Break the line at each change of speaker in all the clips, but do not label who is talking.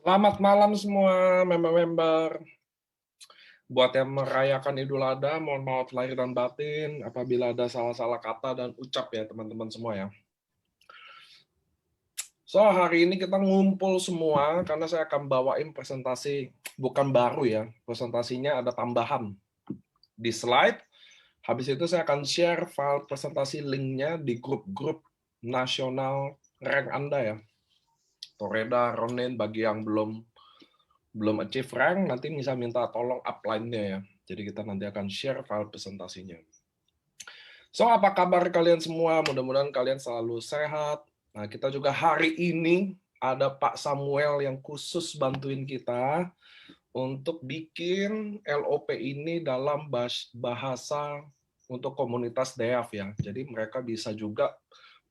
Selamat malam semua member-member. Buat yang merayakan Idul Adha, mohon maaf lahir dan batin apabila ada salah-salah kata dan ucap ya teman-teman semua ya. So, hari ini kita ngumpul semua karena saya akan bawain presentasi, bukan baru ya, presentasinya ada tambahan di slide. Habis itu saya akan share file presentasi linknya di grup-grup nasional rank Anda ya. Toreda, Ronin, bagi yang belum achieve rank, nanti bisa minta tolong upline-nya ya. Jadi kita nanti akan share file presentasinya. So, apa kabar kalian semua? Mudah-mudahan kalian selalu sehat. Nah, kita juga hari ini ada Pak Samuel yang khusus bantuin kita untuk bikin LOP ini dalam bahasa untuk komunitas DEAF ya. Jadi mereka bisa juga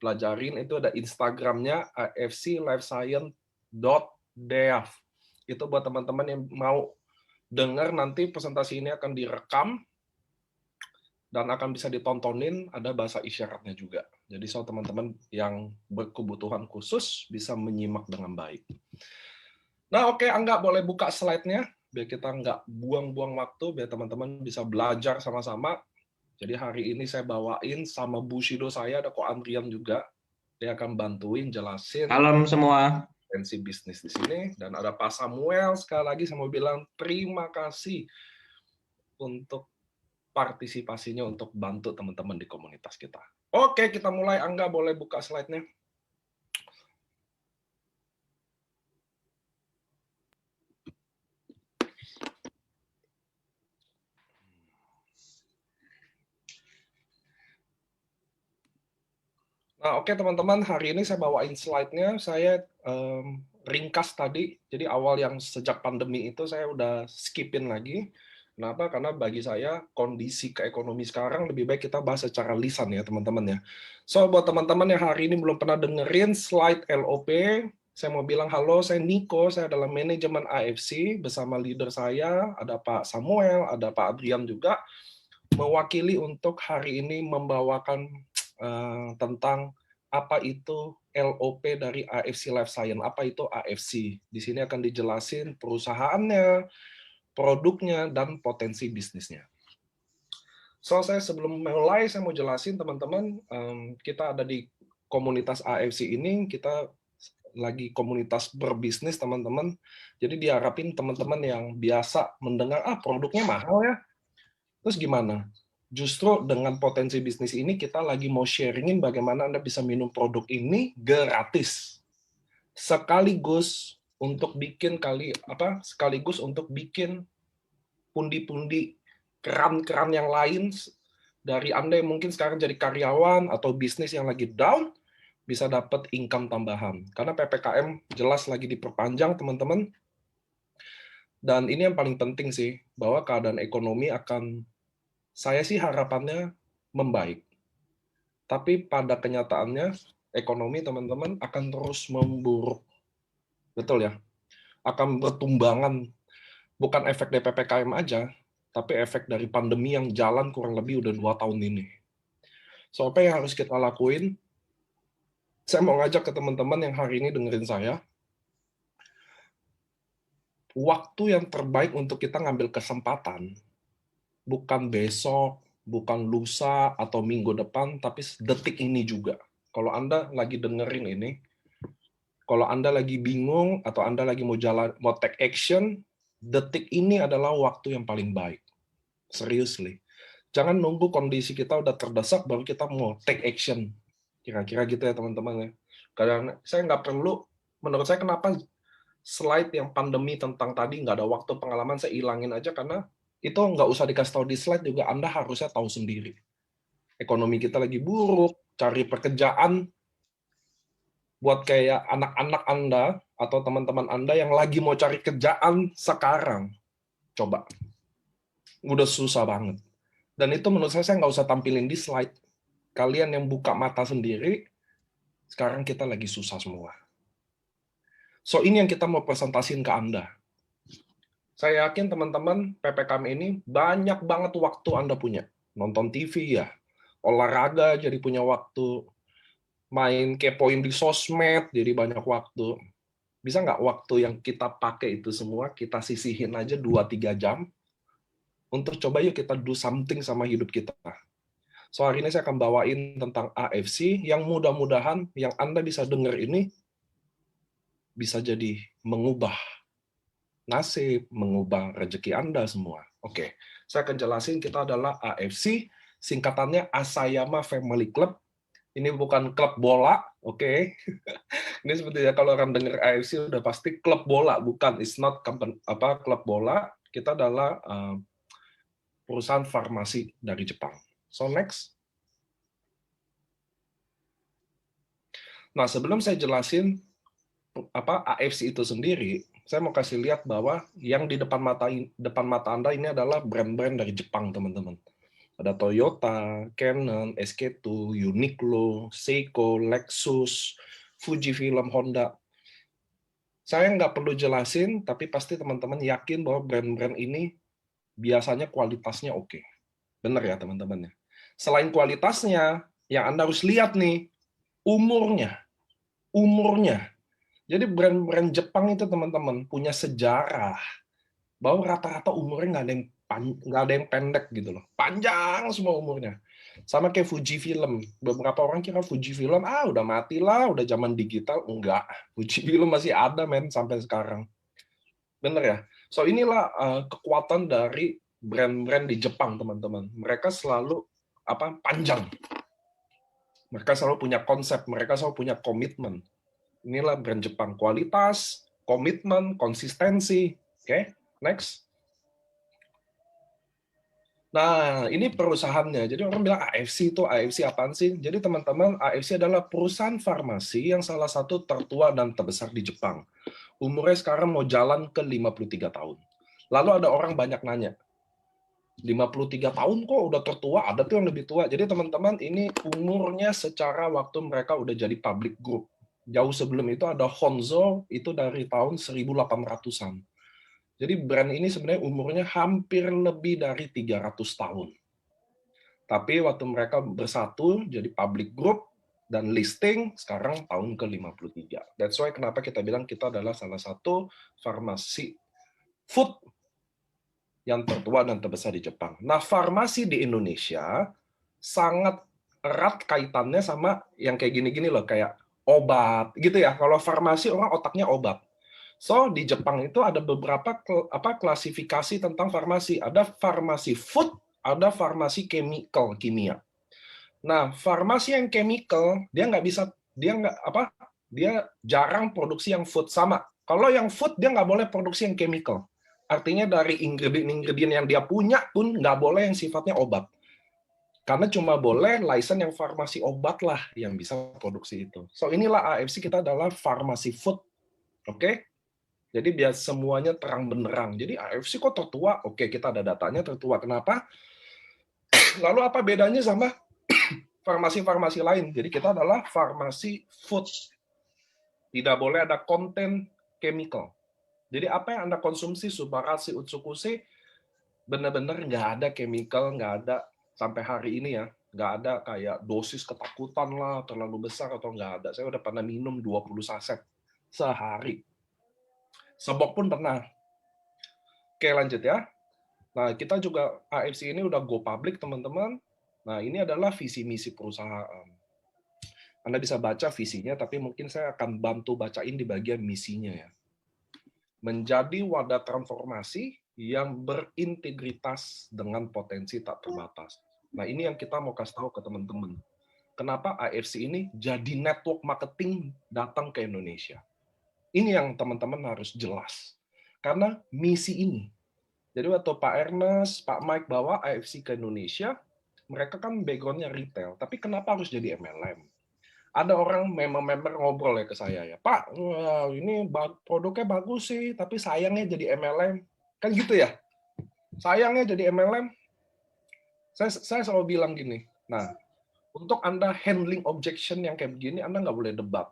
pelajarin, itu ada Instagramnya afclifescience.deaf. Itu buat teman-teman yang mau dengar, nanti presentasi ini akan direkam dan akan bisa ditontonin, ada bahasa isyaratnya juga. Jadi so teman-teman yang berkebutuhan khusus bisa menyimak dengan baik. Nah oke, Angga boleh buka slide-nya, biar kita nggak buang-buang waktu, biar teman-teman bisa belajar sama-sama. Jadi hari ini saya bawain sama Bushido saya, ada Ko Andrian juga. Dia akan bantuin jelasin
Malam semua.
potensi bisnis di sini. Dan ada Pak Samuel, sekali lagi saya mau bilang terima kasih untuk partisipasinya untuk bantu teman-teman di komunitas kita. Oke, kita mulai. Angga boleh buka slide-nya. Nah, oke teman-teman, hari ini saya bawain slide-nya. Saya ringkas tadi, jadi awal yang sejak pandemi itu saya udah skipin lagi. Kenapa? Karena bagi saya kondisi keekonomi sekarang lebih baik kita bahas secara lisan ya teman-teman ya. So buat teman-teman yang hari ini belum pernah dengerin slide LOP, saya mau bilang halo, saya Niko, saya adalah manajemen AFC bersama leader saya, ada Pak Samuel, ada Pak Adrian juga, mewakili untuk hari ini membawakan tentang apa itu LOP dari AFC Life Science, apa itu AFC. Di sini akan dijelasin perusahaannya, produknya, dan potensi bisnisnya. So, saya sebelum mulai, saya mau jelasin teman-teman, kita ada di komunitas AFC ini, kita lagi komunitas berbisnis teman-teman. Jadi diharapin teman-teman yang biasa mendengar, produknya mahal ya, terus gimana? Justru dengan potensi bisnis ini kita lagi mau sharingin bagaimana Anda bisa minum produk ini gratis. Sekaligus untuk bikin sekaligus untuk bikin pundi-pundi keran-keran yang lain dari Anda yang mungkin sekarang jadi karyawan atau bisnis yang lagi down bisa dapat income tambahan. Karena PPKM jelas lagi diperpanjang, teman-teman. Dan ini yang paling penting sih, bahwa keadaan ekonomi akan, saya sih harapannya membaik. Tapi pada kenyataannya, ekonomi teman-teman akan terus memburuk. Betul ya? Akan bertumbangan, bukan efek dari PPKM aja, tapi efek dari pandemi yang jalan kurang lebih udah 2 tahun ini. So, apa yang harus kita lakuin? Saya mau ngajak ke teman-teman yang hari ini dengerin saya, waktu yang terbaik untuk kita ngambil kesempatan, bukan besok, bukan lusa, atau minggu depan, tapi detik ini juga. Kalau Anda lagi dengerin ini, kalau Anda lagi bingung, atau Anda lagi mau take action, detik ini adalah waktu yang paling baik. Seriously. Jangan nunggu kondisi kita udah terdesak, baru kita mau take action. Kira-kira gitu ya teman-teman ya. Karena saya nggak perlu, menurut saya kenapa slide yang pandemi tentang tadi nggak ada waktu pengalaman, saya ilangin aja, karena itu nggak usah dikasih tahu di slide juga, Anda harusnya tahu sendiri. Ekonomi kita lagi buruk, cari pekerjaan, buat kayak anak-anak Anda atau teman-teman Anda yang lagi mau cari kerjaan sekarang, coba. Udah susah banget. Dan itu menurut saya nggak usah tampilin di slide. Kalian yang buka mata sendiri, sekarang kita lagi susah semua. So ini yang kita mau presentasiin ke Anda. Saya yakin teman-teman PPKM ini banyak banget waktu Anda punya. Nonton TV ya, olahraga jadi punya waktu, main kepoin di sosmed jadi banyak waktu. Bisa nggak waktu yang kita pakai itu semua, kita sisihin aja 2-3 jam, untuk coba yuk kita do something sama hidup kita. So hari ini saya akan bawain tentang AFC, yang mudah-mudahan yang Anda bisa dengar ini, bisa jadi mengubah nasib, mengubah rezeki Anda semua. Oke, saya akan jelasin kita adalah AFC, singkatannya Asayama Family Club. Ini bukan klub bola, oke. Ini sepertinya kalau orang dengar AFC udah pasti klub bola, bukan. It's not company, klub bola. Kita adalah perusahaan farmasi dari Jepang. So next. Nah, sebelum saya jelasin AFC itu sendiri, saya mau kasih lihat bahwa yang di depan mata Anda ini adalah brand-brand dari Jepang, teman-teman. Ada Toyota, Canon, SK2, Uniqlo, Seiko, Lexus, Fujifilm, Honda. Saya nggak perlu jelasin, tapi pasti teman-teman yakin bahwa brand-brand ini biasanya kualitasnya oke. Benar ya, teman-teman? Selain kualitasnya, yang Anda harus lihat nih, umurnya. Umurnya. Jadi brand-brand Jepang itu, teman-teman, punya sejarah bahwa rata-rata umurnya nggak ada yang pendek gitu loh. Panjang semua umurnya. Sama kayak Fujifilm. Beberapa orang kira Fujifilm, udah mati lah, udah zaman digital. Enggak. Fujifilm masih ada, men, sampai sekarang. Bener ya? So inilah kekuatan dari brand-brand di Jepang, teman-teman. Mereka selalu panjang. Mereka selalu punya konsep, mereka selalu punya komitmen. Inilah brand Jepang. Kualitas, komitmen, konsistensi. Oke, next. Nah, ini perusahaannya. Jadi orang bilang AFC itu, AFC apaan sih? Jadi teman-teman, AFC adalah perusahaan farmasi yang salah satu tertua dan terbesar di Jepang. Umurnya sekarang mau jalan ke 53 tahun. Lalu ada orang banyak nanya, 53 tahun kok udah tertua, ada tuh yang lebih tua. Jadi teman-teman, ini umurnya secara waktu mereka udah jadi public group. Jauh sebelum itu ada Honzo, itu dari tahun 1800-an. Jadi brand ini sebenarnya umurnya hampir lebih dari 300 tahun. Tapi waktu mereka bersatu jadi public group dan listing, sekarang tahun ke-53. That's why kenapa kita bilang kita adalah salah satu farmasi food yang tertua dan terbesar di Jepang. Nah, farmasi di Indonesia sangat erat kaitannya sama yang kayak gini-gini loh, kayak obat gitu ya. Kalau farmasi orang otaknya obat. So, di Jepang itu ada beberapa klasifikasi tentang farmasi. Ada farmasi food, ada farmasi chemical, kimia. Nah, farmasi yang chemical, dia nggak bisa, dia jarang produksi yang food sama. Kalau yang food, dia nggak boleh produksi yang chemical. Artinya dari ingredient yang dia punya pun nggak boleh yang sifatnya obat. Karena cuma boleh license yang farmasi obat lah yang bisa produksi itu. So inilah AFC, kita adalah farmasi food. Oke? Jadi biar semuanya terang benderang. Jadi AFC kok tertua? Oke, kita ada datanya tertua. Kenapa? Lalu apa bedanya sama farmasi-farmasi lain? Jadi kita adalah farmasi food. Tidak boleh ada konten chemical. Jadi apa yang Anda konsumsi, Subarashi, Utsukushi, benar-benar nggak ada chemical, nggak ada sampai hari ini ya, nggak ada kayak dosis ketakutan lah, terlalu besar atau nggak ada. Saya udah pernah minum 20 saset sehari. Sebok pun pernah. Oke, lanjut ya. Nah, kita juga AFC ini udah go public, teman-teman. Nah, ini adalah visi misi perusahaan. Anda bisa baca visinya, tapi mungkin saya akan bantu bacain di bagian misinya ya. Menjadi wadah transformasi yang berintegritas dengan potensi tak terbatas. Nah, ini yang kita mau kasih tahu ke teman-teman. Kenapa AFC ini jadi network marketing datang ke Indonesia. Ini yang teman-teman harus jelas. Karena misi ini. Jadi waktu Pak Ernest, Pak Mike bawa AFC ke Indonesia, mereka kan background-nya retail. Tapi kenapa harus jadi MLM? Ada orang member ngobrol ya ke saya ya, Pak, ini produknya bagus sih, tapi sayangnya jadi MLM. Kan gitu ya? Sayangnya jadi MLM. Saya selalu bilang gini, nah, untuk Anda handling objection yang kayak begini, Anda nggak boleh debat.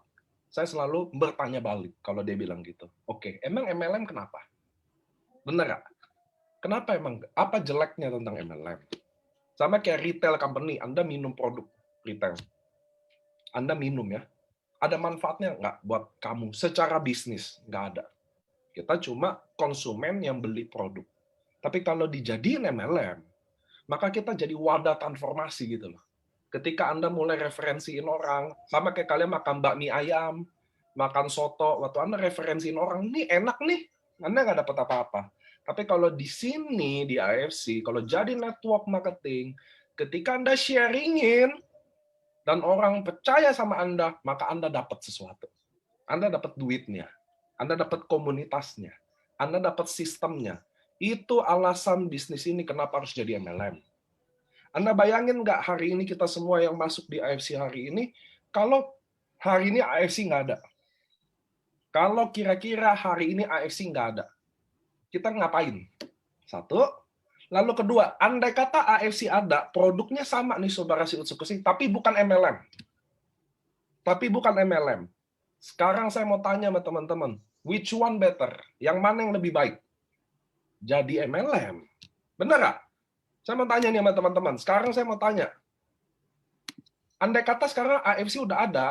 Saya selalu bertanya balik kalau dia bilang gitu. Oke, emang MLM kenapa? Bener nggak? Kenapa emang? Apa jeleknya tentang MLM? Sama kayak retail company, Anda minum produk retail. Anda minum ya. Ada manfaatnya nggak buat kamu secara bisnis? Nggak ada. Kita cuma konsumen yang beli produk. Tapi kalau dijadiin MLM, maka kita jadi wadah transformasi gitu loh. Ketika Anda mulai referensiin orang, sama kayak kalian makan bakmi ayam, makan soto, waktu Anda referensiin orang, ini enak nih, Anda nggak dapat apa-apa. Tapi kalau di sini, di AFC, kalau jadi network marketing, ketika Anda sharingin, dan orang percaya sama Anda, maka Anda dapat sesuatu. Anda dapat duitnya, Anda dapat komunitasnya, Anda dapat sistemnya. Itu alasan bisnis ini kenapa harus jadi MLM. Anda bayangin nggak hari ini kita semua yang masuk di AFC hari ini, kalau hari ini AFC nggak ada. Kalau kira-kira hari ini AFC nggak ada, kita ngapain? Satu. Lalu kedua, andai kata AFC ada, produknya sama nih Sobat Rasi Utsukusi, tapi bukan MLM. Tapi bukan MLM. Sekarang saya mau tanya sama teman-teman, which one better? Yang mana yang lebih baik? Jadi MLM. Benar nggak? Saya mau tanya nih sama teman-teman. Sekarang saya mau tanya. Andai kata sekarang AFC udah ada,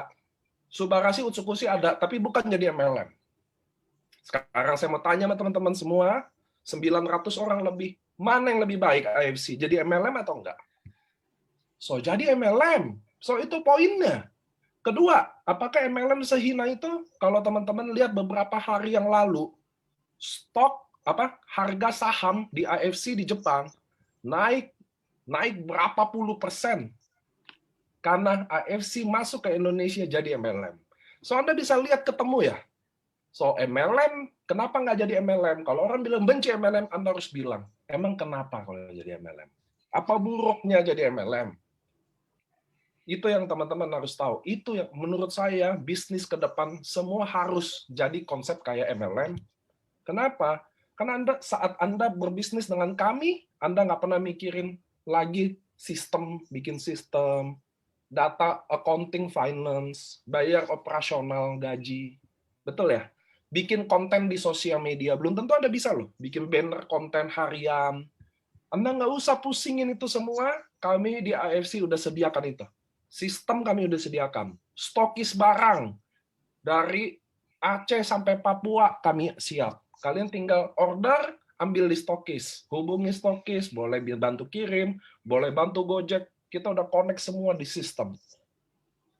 Subarasi Utsukusi ada, tapi bukan jadi MLM. Sekarang saya mau tanya sama teman-teman semua, 900 orang lebih, mana yang lebih baik AFC? Jadi MLM atau enggak? So, jadi MLM. So, itu poinnya. Kedua, apakah MLM sehina itu? Kalau teman-teman lihat beberapa hari yang lalu, stok harga saham di AFC di Jepang naik berapa puluh persen karena AFC masuk ke Indonesia jadi MLM. So Anda bisa lihat ketemu ya. So MLM, kenapa nggak jadi MLM? Kalau orang bilang benci MLM, Anda harus bilang, emang kenapa kalau jadi MLM? Apa buruknya jadi MLM? Itu yang teman-teman harus tahu. Itu yang menurut saya bisnis ke depan semua harus jadi konsep kayak MLM. Kenapa? Karena saat Anda berbisnis dengan kami, Anda nggak pernah mikirin lagi sistem, bikin sistem, data, accounting, finance, bayar operasional, gaji. Betul ya? Bikin konten di sosial media. Belum tentu Anda bisa loh. Bikin banner konten harian. Anda nggak usah pusingin itu semua. Kami di AFC udah sediakan itu. Sistem kami udah sediakan. Stokis barang. Dari Aceh sampai Papua kami siap. Kalian tinggal order, ambil di stokis. Hubungi stokis, boleh bantu kirim, boleh bantu Gojek. Kita udah connect semua di sistem.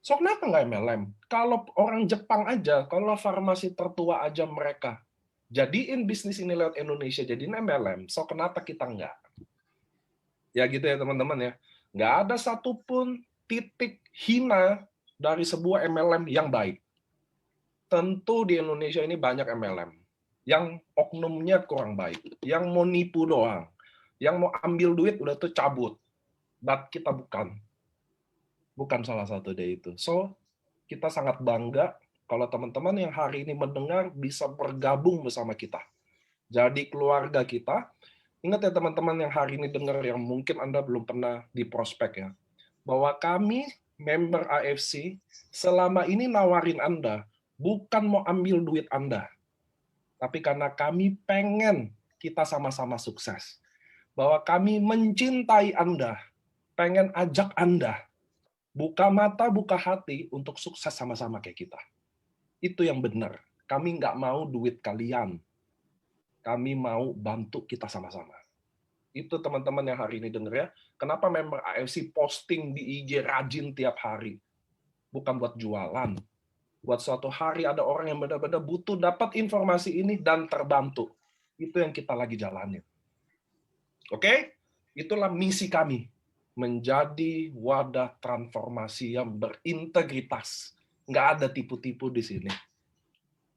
So, kenapa nggak MLM? Kalau orang Jepang aja, kalau farmasi tertua aja mereka jadiin bisnis ini lewat Indonesia, jadiin MLM. So, kenapa kita nggak? Ya gitu ya teman-teman ya. Nggak ada satupun titik hina dari sebuah MLM yang baik. Tentu di Indonesia ini banyak MLM yang oknumnya kurang baik, yang mau nipu doang, yang mau ambil duit udah tuh cabut. But kita bukan salah satu dari itu. So, kita sangat bangga kalau teman-teman yang hari ini mendengar bisa bergabung bersama kita. Jadi keluarga kita. Ingat ya teman-teman yang hari ini dengar yang mungkin Anda belum pernah di prospek ya. Bahwa kami member AFC selama ini nawarin Anda bukan mau ambil duit Anda. Tapi karena kami pengen kita sama-sama sukses. Bahwa kami mencintai Anda, pengen ajak Anda buka mata, buka hati untuk sukses sama-sama kayak kita. Itu yang benar. Kami nggak mau duit kalian. Kami mau bantu kita sama-sama. Itu teman-teman yang hari ini denger ya. Kenapa member AFC posting di IG rajin tiap hari? Bukan buat jualan. Buat suatu hari ada orang yang benar-benar butuh dapat informasi ini dan terbantu. Itu yang kita lagi jalanin. Oke? Itulah misi kami. Menjadi wadah transformasi yang berintegritas. Nggak ada tipu-tipu di sini.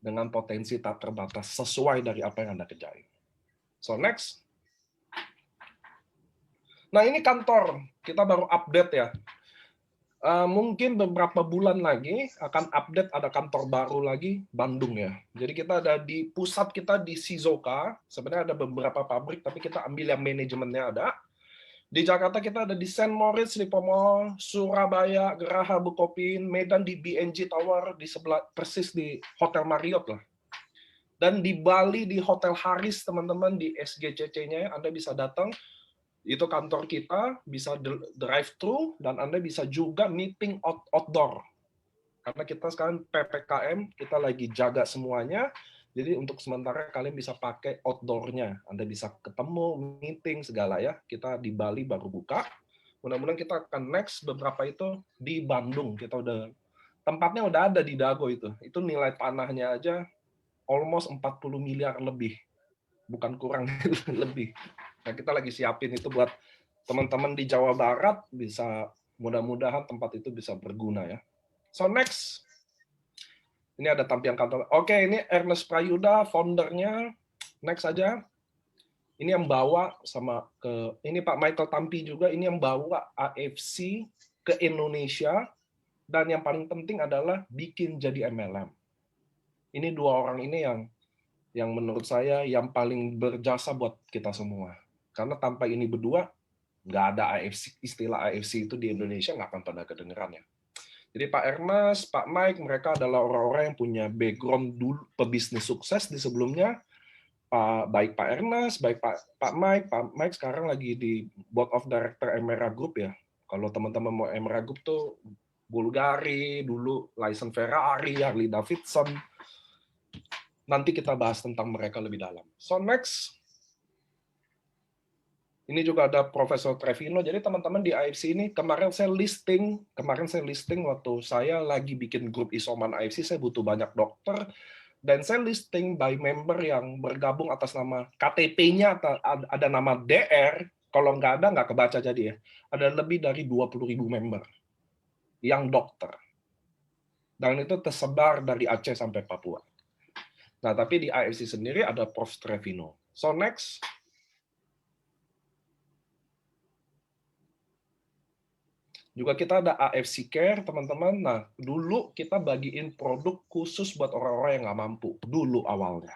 Dengan potensi tak terbatas sesuai dari apa yang Anda kerjain. So next. Nah ini kantor, kita baru update ya. Mungkin beberapa bulan lagi akan update ada kantor baru lagi, Bandung ya. Jadi kita ada di pusat kita di Shizuoka, sebenarnya ada beberapa pabrik, tapi kita ambil yang manajemennya ada. Di Jakarta kita ada di St. Moritz, Lipo Mall, Surabaya, Geraha Bukopin, Medan di BNG Tower, di sebelah persis di Hotel Marriott lah. Dan di Bali di Hotel Haris teman-teman di SGCC-nya Anda bisa datang. Itu kantor kita, bisa drive thru dan Anda bisa juga meeting outdoor. Karena kita sekarang PPKM, kita lagi jaga semuanya. Jadi untuk sementara kalian bisa pakai outdoor-nya. Anda bisa ketemu, meeting, segala ya. Kita di Bali baru buka. Mudah-mudahan kita akan next beberapa itu di Bandung. Kita udah tempatnya udah ada di Dago itu. Itu nilai tanahnya aja almost 40 miliar lebih. Bukan kurang, lebih. Nah, kita lagi siapin itu buat teman-teman di Jawa Barat, bisa mudah-mudahan tempat itu bisa berguna ya. So next, ini ada tampilan kantor. Oke, ini Ernest Prayuda, foundernya. Next aja. Ini yang bawa sama ke, ini Pak Michael Tampi juga, ini yang bawa AFC ke Indonesia. Dan yang paling penting adalah bikin jadi MLM. Ini dua orang ini yang menurut saya yang paling berjasa buat kita semua. Karena tanpa ini berdua, nggak ada AFC, istilah AFC itu di Indonesia nggak akan pernah kedengeran ya. Jadi Pak Ernest, Pak Mike, mereka adalah orang-orang yang punya background dulu pebisnis sukses di sebelumnya. Baik Pak Ernest, baik Pak Mike sekarang lagi di Board of Director Emera Group ya. Kalau teman-teman mau Emera Group tuh Bulgari, dulu license Ferrari, Harley Davidson. Nanti kita bahas tentang mereka lebih dalam. So next, ini juga ada Profesor Trevino. Jadi teman-teman di AFC ini kemarin saya listing waktu saya lagi bikin grup isoman AFC, saya butuh banyak dokter dan saya listing by member yang bergabung atas nama KTP-nya ada nama DR. Kalau nggak kebaca jadi ya. Ada lebih dari 20.000 member yang dokter. Dan itu tersebar dari Aceh sampai Papua. Nah, tapi di AFC sendiri ada Prof. Trevino. So next. Juga kita ada AFC Care, teman-teman. Nah, dulu kita bagiin produk khusus buat orang-orang yang nggak mampu. Dulu awalnya.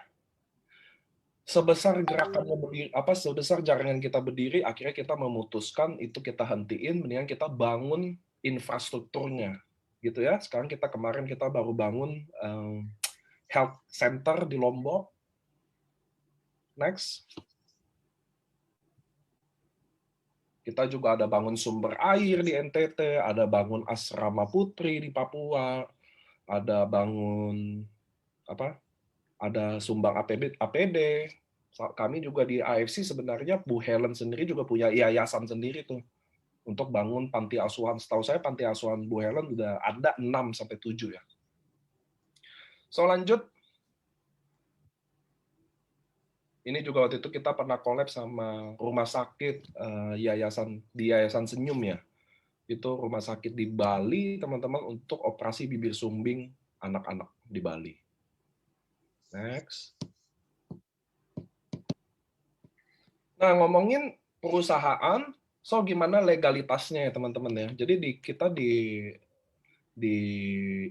Sebesar gerakannya berdiri, sebesar jaringan kita berdiri, akhirnya kita memutuskan itu kita hentiin, mendingan kita bangun infrastrukturnya. Gitu ya. Sekarang kemarin kita baru bangun health center di Lombok. Next. Kita juga ada bangun sumber air di NTT, ada bangun asrama putri di Papua, ada bangun ada sumbang APD. Kami juga di AFC sebenarnya Bu Helen sendiri juga punya yayasan sendiri tuh untuk bangun panti asuhan. Setahu saya panti asuhan Bu Helen udah ada 6 sampai 7 ya. So lanjut. Ini juga waktu itu kita pernah collab sama rumah sakit Yayasan Senyum ya. Itu rumah sakit di Bali, teman-teman, untuk operasi bibir sumbing anak-anak di Bali. Next. Nah, ngomongin perusahaan, so gimana legalitasnya ya, teman-teman ya. Jadi kita di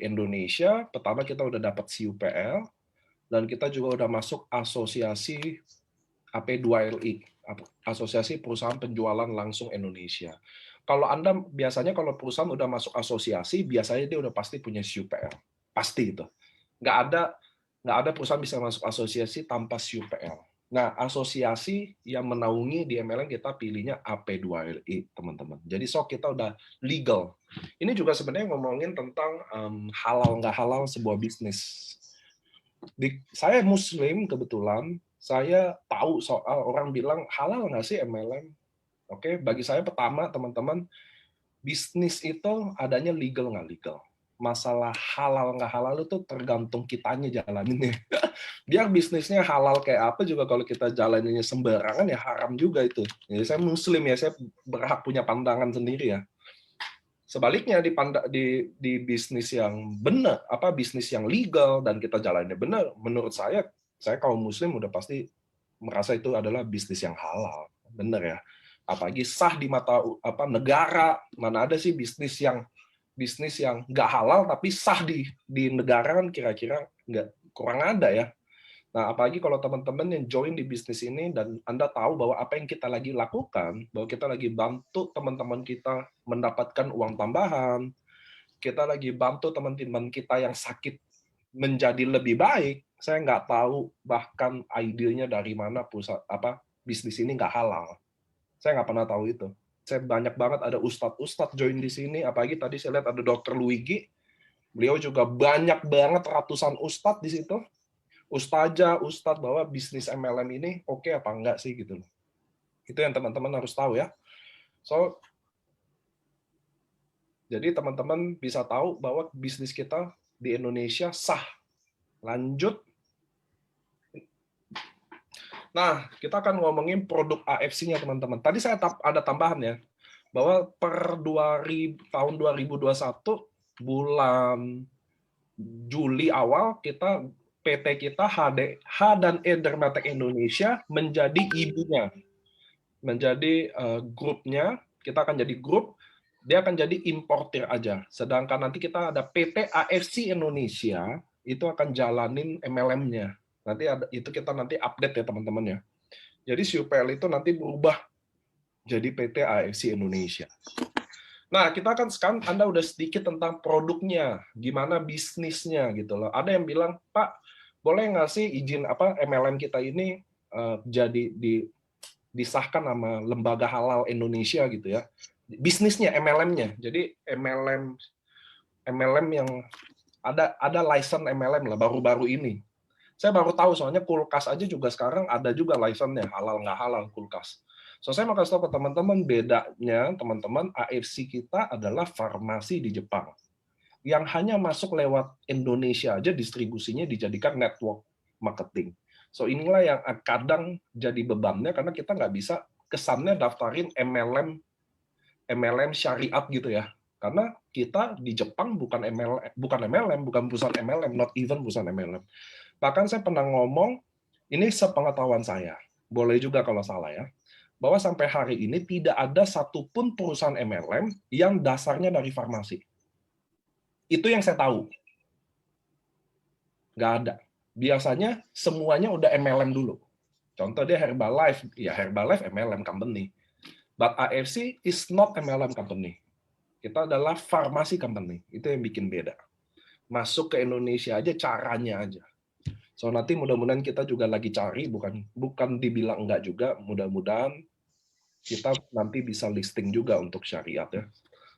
Indonesia, pertama kita udah dapat CUPL, dan kita juga udah masuk asosiasi AP2LI, Asosiasi Perusahaan Penjualan Langsung Indonesia. Kalau Anda biasanya kalau perusahaan udah masuk asosiasi, biasanya dia udah pasti punya CUPL. Pasti itu. Nggak ada perusahaan bisa masuk asosiasi tanpa CUPL. Nah, asosiasi yang menaungi di MLM kita pilihnya AP2LI, teman-teman. Jadi kita udah legal. Ini juga sebenarnya ngomongin tentang halal nggak halal sebuah bisnis. Saya Muslim kebetulan, saya tahu soal orang bilang halal nggak sih MLM. Oke, bagi saya pertama teman-teman, bisnis itu adanya legal nggak legal. Masalah halal nggak halal itu tergantung kitanya jalaninnya. Biar bisnisnya halal kayak apa juga kalau kita jalaninnya sembarangan ya haram juga itu. Jadi saya Muslim ya, saya berhak punya pandangan sendiri ya. Sebaliknya di bisnis yang benar, bisnis yang legal dan kita jalannya benar, menurut saya kaum Muslim udah pasti merasa itu adalah bisnis yang halal, benar ya. Apalagi sah di mata negara, mana ada sih bisnis yang nggak halal tapi sah di negara kan kira-kira nggak, kurang ada ya. Nah, apalagi kalau teman-teman yang join di bisnis ini dan Anda tahu bahwa apa yang kita lagi lakukan, bahwa kita lagi bantu teman-teman kita mendapatkan uang tambahan, kita lagi bantu teman-teman kita yang sakit menjadi lebih baik. Saya nggak tahu bahkan idenya dari mana bisnis ini nggak halal. Saya nggak pernah tahu itu. Saya banyak banget ada ustadz join di sini, apalagi tadi saya lihat ada Dokter Luigi. Beliau juga banyak banget ratusan ustadz di situ. Ustazah, ustadz bahwa bisnis MLM ini oke apa enggak sih gitu loh. Itu yang teman-teman harus tahu ya. So, jadi teman-teman bisa tahu bahwa bisnis kita di Indonesia sah. Lanjut. Nah, kita akan ngomongin produk AFC-nya teman-teman. Tadi saya ada tambahan ya, bahwa per tahun 2021 bulan Juli awal PT kita H dan E Dermatek Indonesia menjadi ibunya, menjadi grupnya. Kita akan jadi grup, dia akan jadi importir aja. Sedangkan nanti kita ada PT AFC Indonesia, itu akan jalanin MLM-nya. Itu kita nanti update ya teman-teman ya. Jadi Supel itu nanti berubah jadi PT AFC Indonesia. Nah, kita akan sekarang Anda udah sedikit tentang produknya, gimana bisnisnya gitu loh. Ada yang bilang, Pak, boleh nggak sih izin MLM kita ini jadi disahkan sama lembaga halal Indonesia gitu ya. Bisnisnya MLM-nya. Jadi MLM yang ada license MLM lah baru-baru ini. Saya baru tahu soalnya kulkas aja juga sekarang ada juga license-nya, halal nggak halal kulkas. So saya mau kasih tahu ke teman-teman bedanya teman-teman AFC kita adalah farmasi di Jepang yang hanya masuk lewat Indonesia aja distribusinya dijadikan network marketing. So inilah yang kadang jadi bebannya karena kita nggak bisa kesannya daftarin MLM syariat gitu ya. Karena kita di Jepang bukan MLM, bukan perusahaan MLM, not even perusahaan MLM. Bahkan saya pernah ngomong, ini sepengetahuan saya, boleh juga kalau salah ya, bahwa sampai hari ini tidak ada satupun perusahaan MLM yang dasarnya dari farmasi. Itu yang saya tahu. Nggak ada. Biasanya semuanya udah MLM dulu. Contoh dia Herbalife, ya Herbalife MLM company. But AFC is not MLM company. Kita adalah farmasi company. Itu yang bikin beda. Masuk ke Indonesia aja caranya aja. So nanti mudah-mudahan kita juga lagi cari, bukan dibilang enggak juga, mudah-mudahan kita nanti bisa listing juga untuk syariat ya.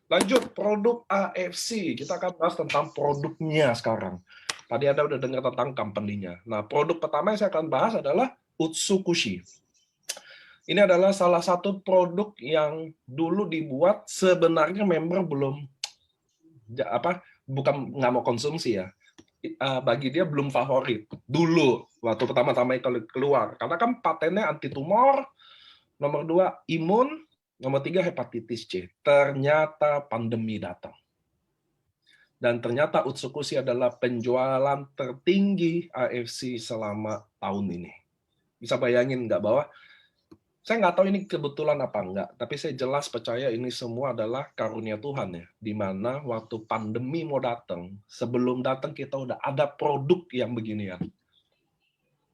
Lanjut, produk AFC. Kita akan bahas tentang produknya sekarang. Tadi Anda udah dengar tentang company-nya. Nah, produk pertama yang saya akan bahas adalah Utsukushi. Ini adalah salah satu produk yang dulu dibuat sebenarnya member bukan nggak mau konsumsi ya. Bagi dia belum favorit dulu waktu pertama-tama keluar karena kan patennya anti tumor, nomor 2 imun, nomor 3 hepatitis C. Ternyata pandemi datang dan ternyata Utsukushi adalah penjualan tertinggi AFC selama tahun ini. Bisa bayangin nggak bahwa saya nggak tahu ini kebetulan apa enggak, tapi saya jelas percaya ini semua adalah karunia Tuhan ya. Di mana waktu pandemi mau datang, sebelum datang kita udah ada produk yang beginian.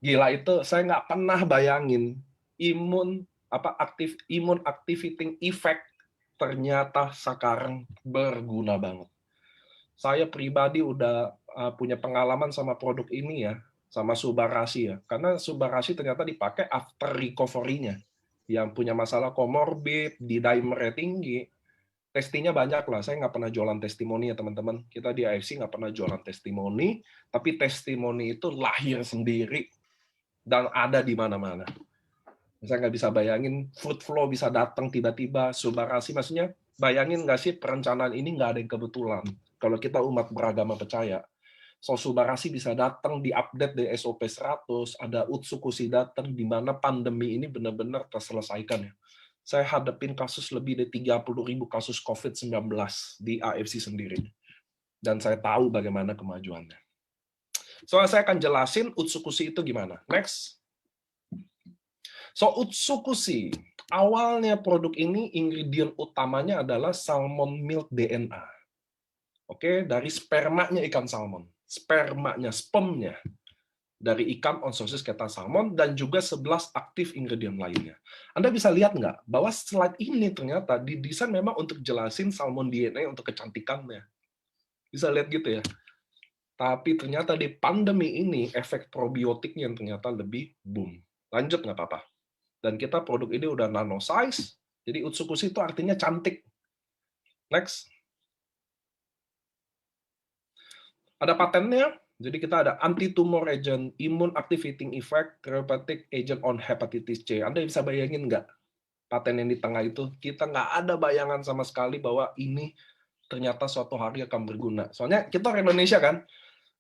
Gila itu, saya nggak pernah bayangin imun activating effect ternyata sekarang berguna banget. Saya pribadi udah punya pengalaman sama produk ini ya, sama Subarashi ya. Karena Subarashi ternyata dipakai after recovery-nya. Yang punya masalah komorbid, D-dimer tinggi, testingnya banyak lah. Saya nggak pernah jualan testimoni ya teman-teman. Kita di AFC nggak pernah jualan testimoni, tapi testimoni itu lahir sendiri dan ada di mana-mana. Saya nggak bisa bayangin food flow bisa datang tiba-tiba, Subarashi maksudnya bayangin nggak sih perencanaan ini nggak ada yang kebetulan. Kalau kita umat beragama percaya, So Subarashi bisa datang di update di SOP 100, ada Utsukushi datang di mana pandemi ini benar-benar terselesaikan ya. Saya hadapin kasus lebih dari 30.000 kasus COVID-19 di AFC sendiri. Dan saya tahu bagaimana kemajuannya. So saya akan jelasin Utsukushi itu gimana. Next. So Utsukushi, awalnya produk ini ingredient utamanya adalah salmon milk DNA. Oke, dari spermanya ikan salmon. Spermnya dari ikan onsosis keta salmon dan juga 11 aktif ingredient lainnya. Anda bisa lihat nggak bahwa slide ini ternyata didesain memang untuk jelasin salmon DNA untuk kecantikannya. Bisa lihat gitu ya. Tapi ternyata di pandemi ini efek probiotiknya yang ternyata lebih boom. Lanjut nggak apa-apa. Dan kita produk ini udah nano size, jadi Utsukushi itu artinya cantik. Next. Ada patennya, jadi kita ada anti-tumor agent, immune activating effect, therapeutic agent on hepatitis C. Anda bisa bayangin nggak paten yang di tengah itu? Kita nggak ada bayangan sama sekali bahwa ini ternyata suatu hari akan berguna. Soalnya kita orang Indonesia kan,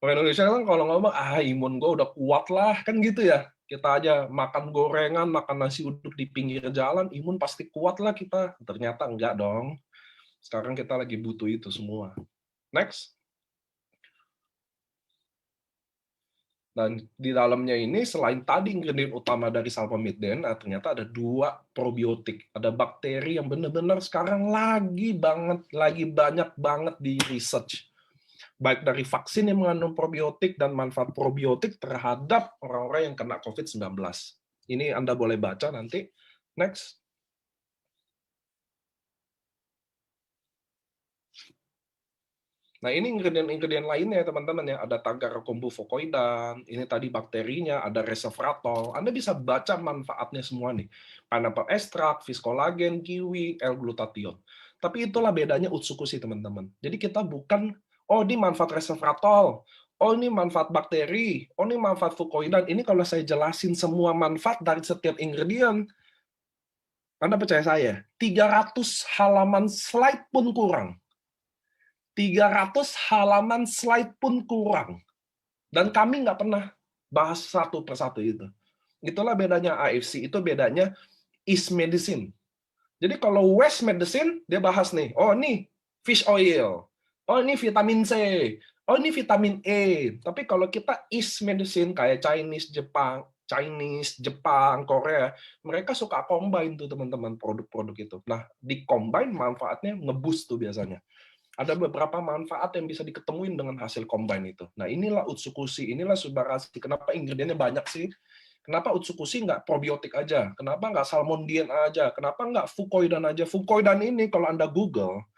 orang Indonesia kan kalau ngomong, imun gue udah kuat lah, kan gitu ya. Kita aja makan gorengan, makan nasi uduk di pinggir jalan, imun pasti kuat lah kita. Ternyata enggak dong. Sekarang kita lagi butuh itu semua. Next. Dan di dalamnya ini selain tadi ingredient utama dari salpamiden, ternyata ada 2 probiotik. Ada bakteri yang benar-benar sekarang lagi banyak banget di research. Baik dari vaksin yang mengandung probiotik dan manfaat probiotik terhadap orang-orang yang kena COVID-19. Ini Anda boleh baca nanti. Next. Nah, ini ingredient-ingredient lainnya ya teman-teman ya. Ada Tagar kombu focoidan, ini tadi bakterinya, ada resveratrol. Anda bisa baca manfaatnya semua nih. Pineapple extract, fish collagen, kiwi, L-glutathione. Tapi itulah bedanya Utsukushi teman-teman. Jadi kita bukan, oh ini manfaat resveratrol, oh ini manfaat bakteri, oh ini manfaat fucoidan. Ini kalau saya jelasin semua manfaat dari setiap ingredient, Anda percaya saya, 300 halaman slide pun kurang. 300 halaman slide pun kurang. Dan kami nggak pernah bahas satu persatu itu. Itulah bedanya AFC, itu bedanya East Medicine. Jadi kalau West Medicine, dia bahas nih, oh ini fish oil, oh ini vitamin C, oh ini vitamin E. Tapi kalau kita East Medicine, kayak Chinese, Jepang, Korea, mereka suka combine tuh teman-teman produk-produk itu. Nah, di combine manfaatnya ngeboost tuh biasanya. Ada beberapa manfaat yang bisa diketemuin dengan hasil combine itu. Nah, inilah Utsukushi, inilah Subarashi. Kenapa ingredientnya banyak sih? Kenapa Utsukushi nggak probiotik aja? Kenapa nggak salmondian aja? Kenapa nggak fucoidan aja? Fucoidan ini kalau Anda Google,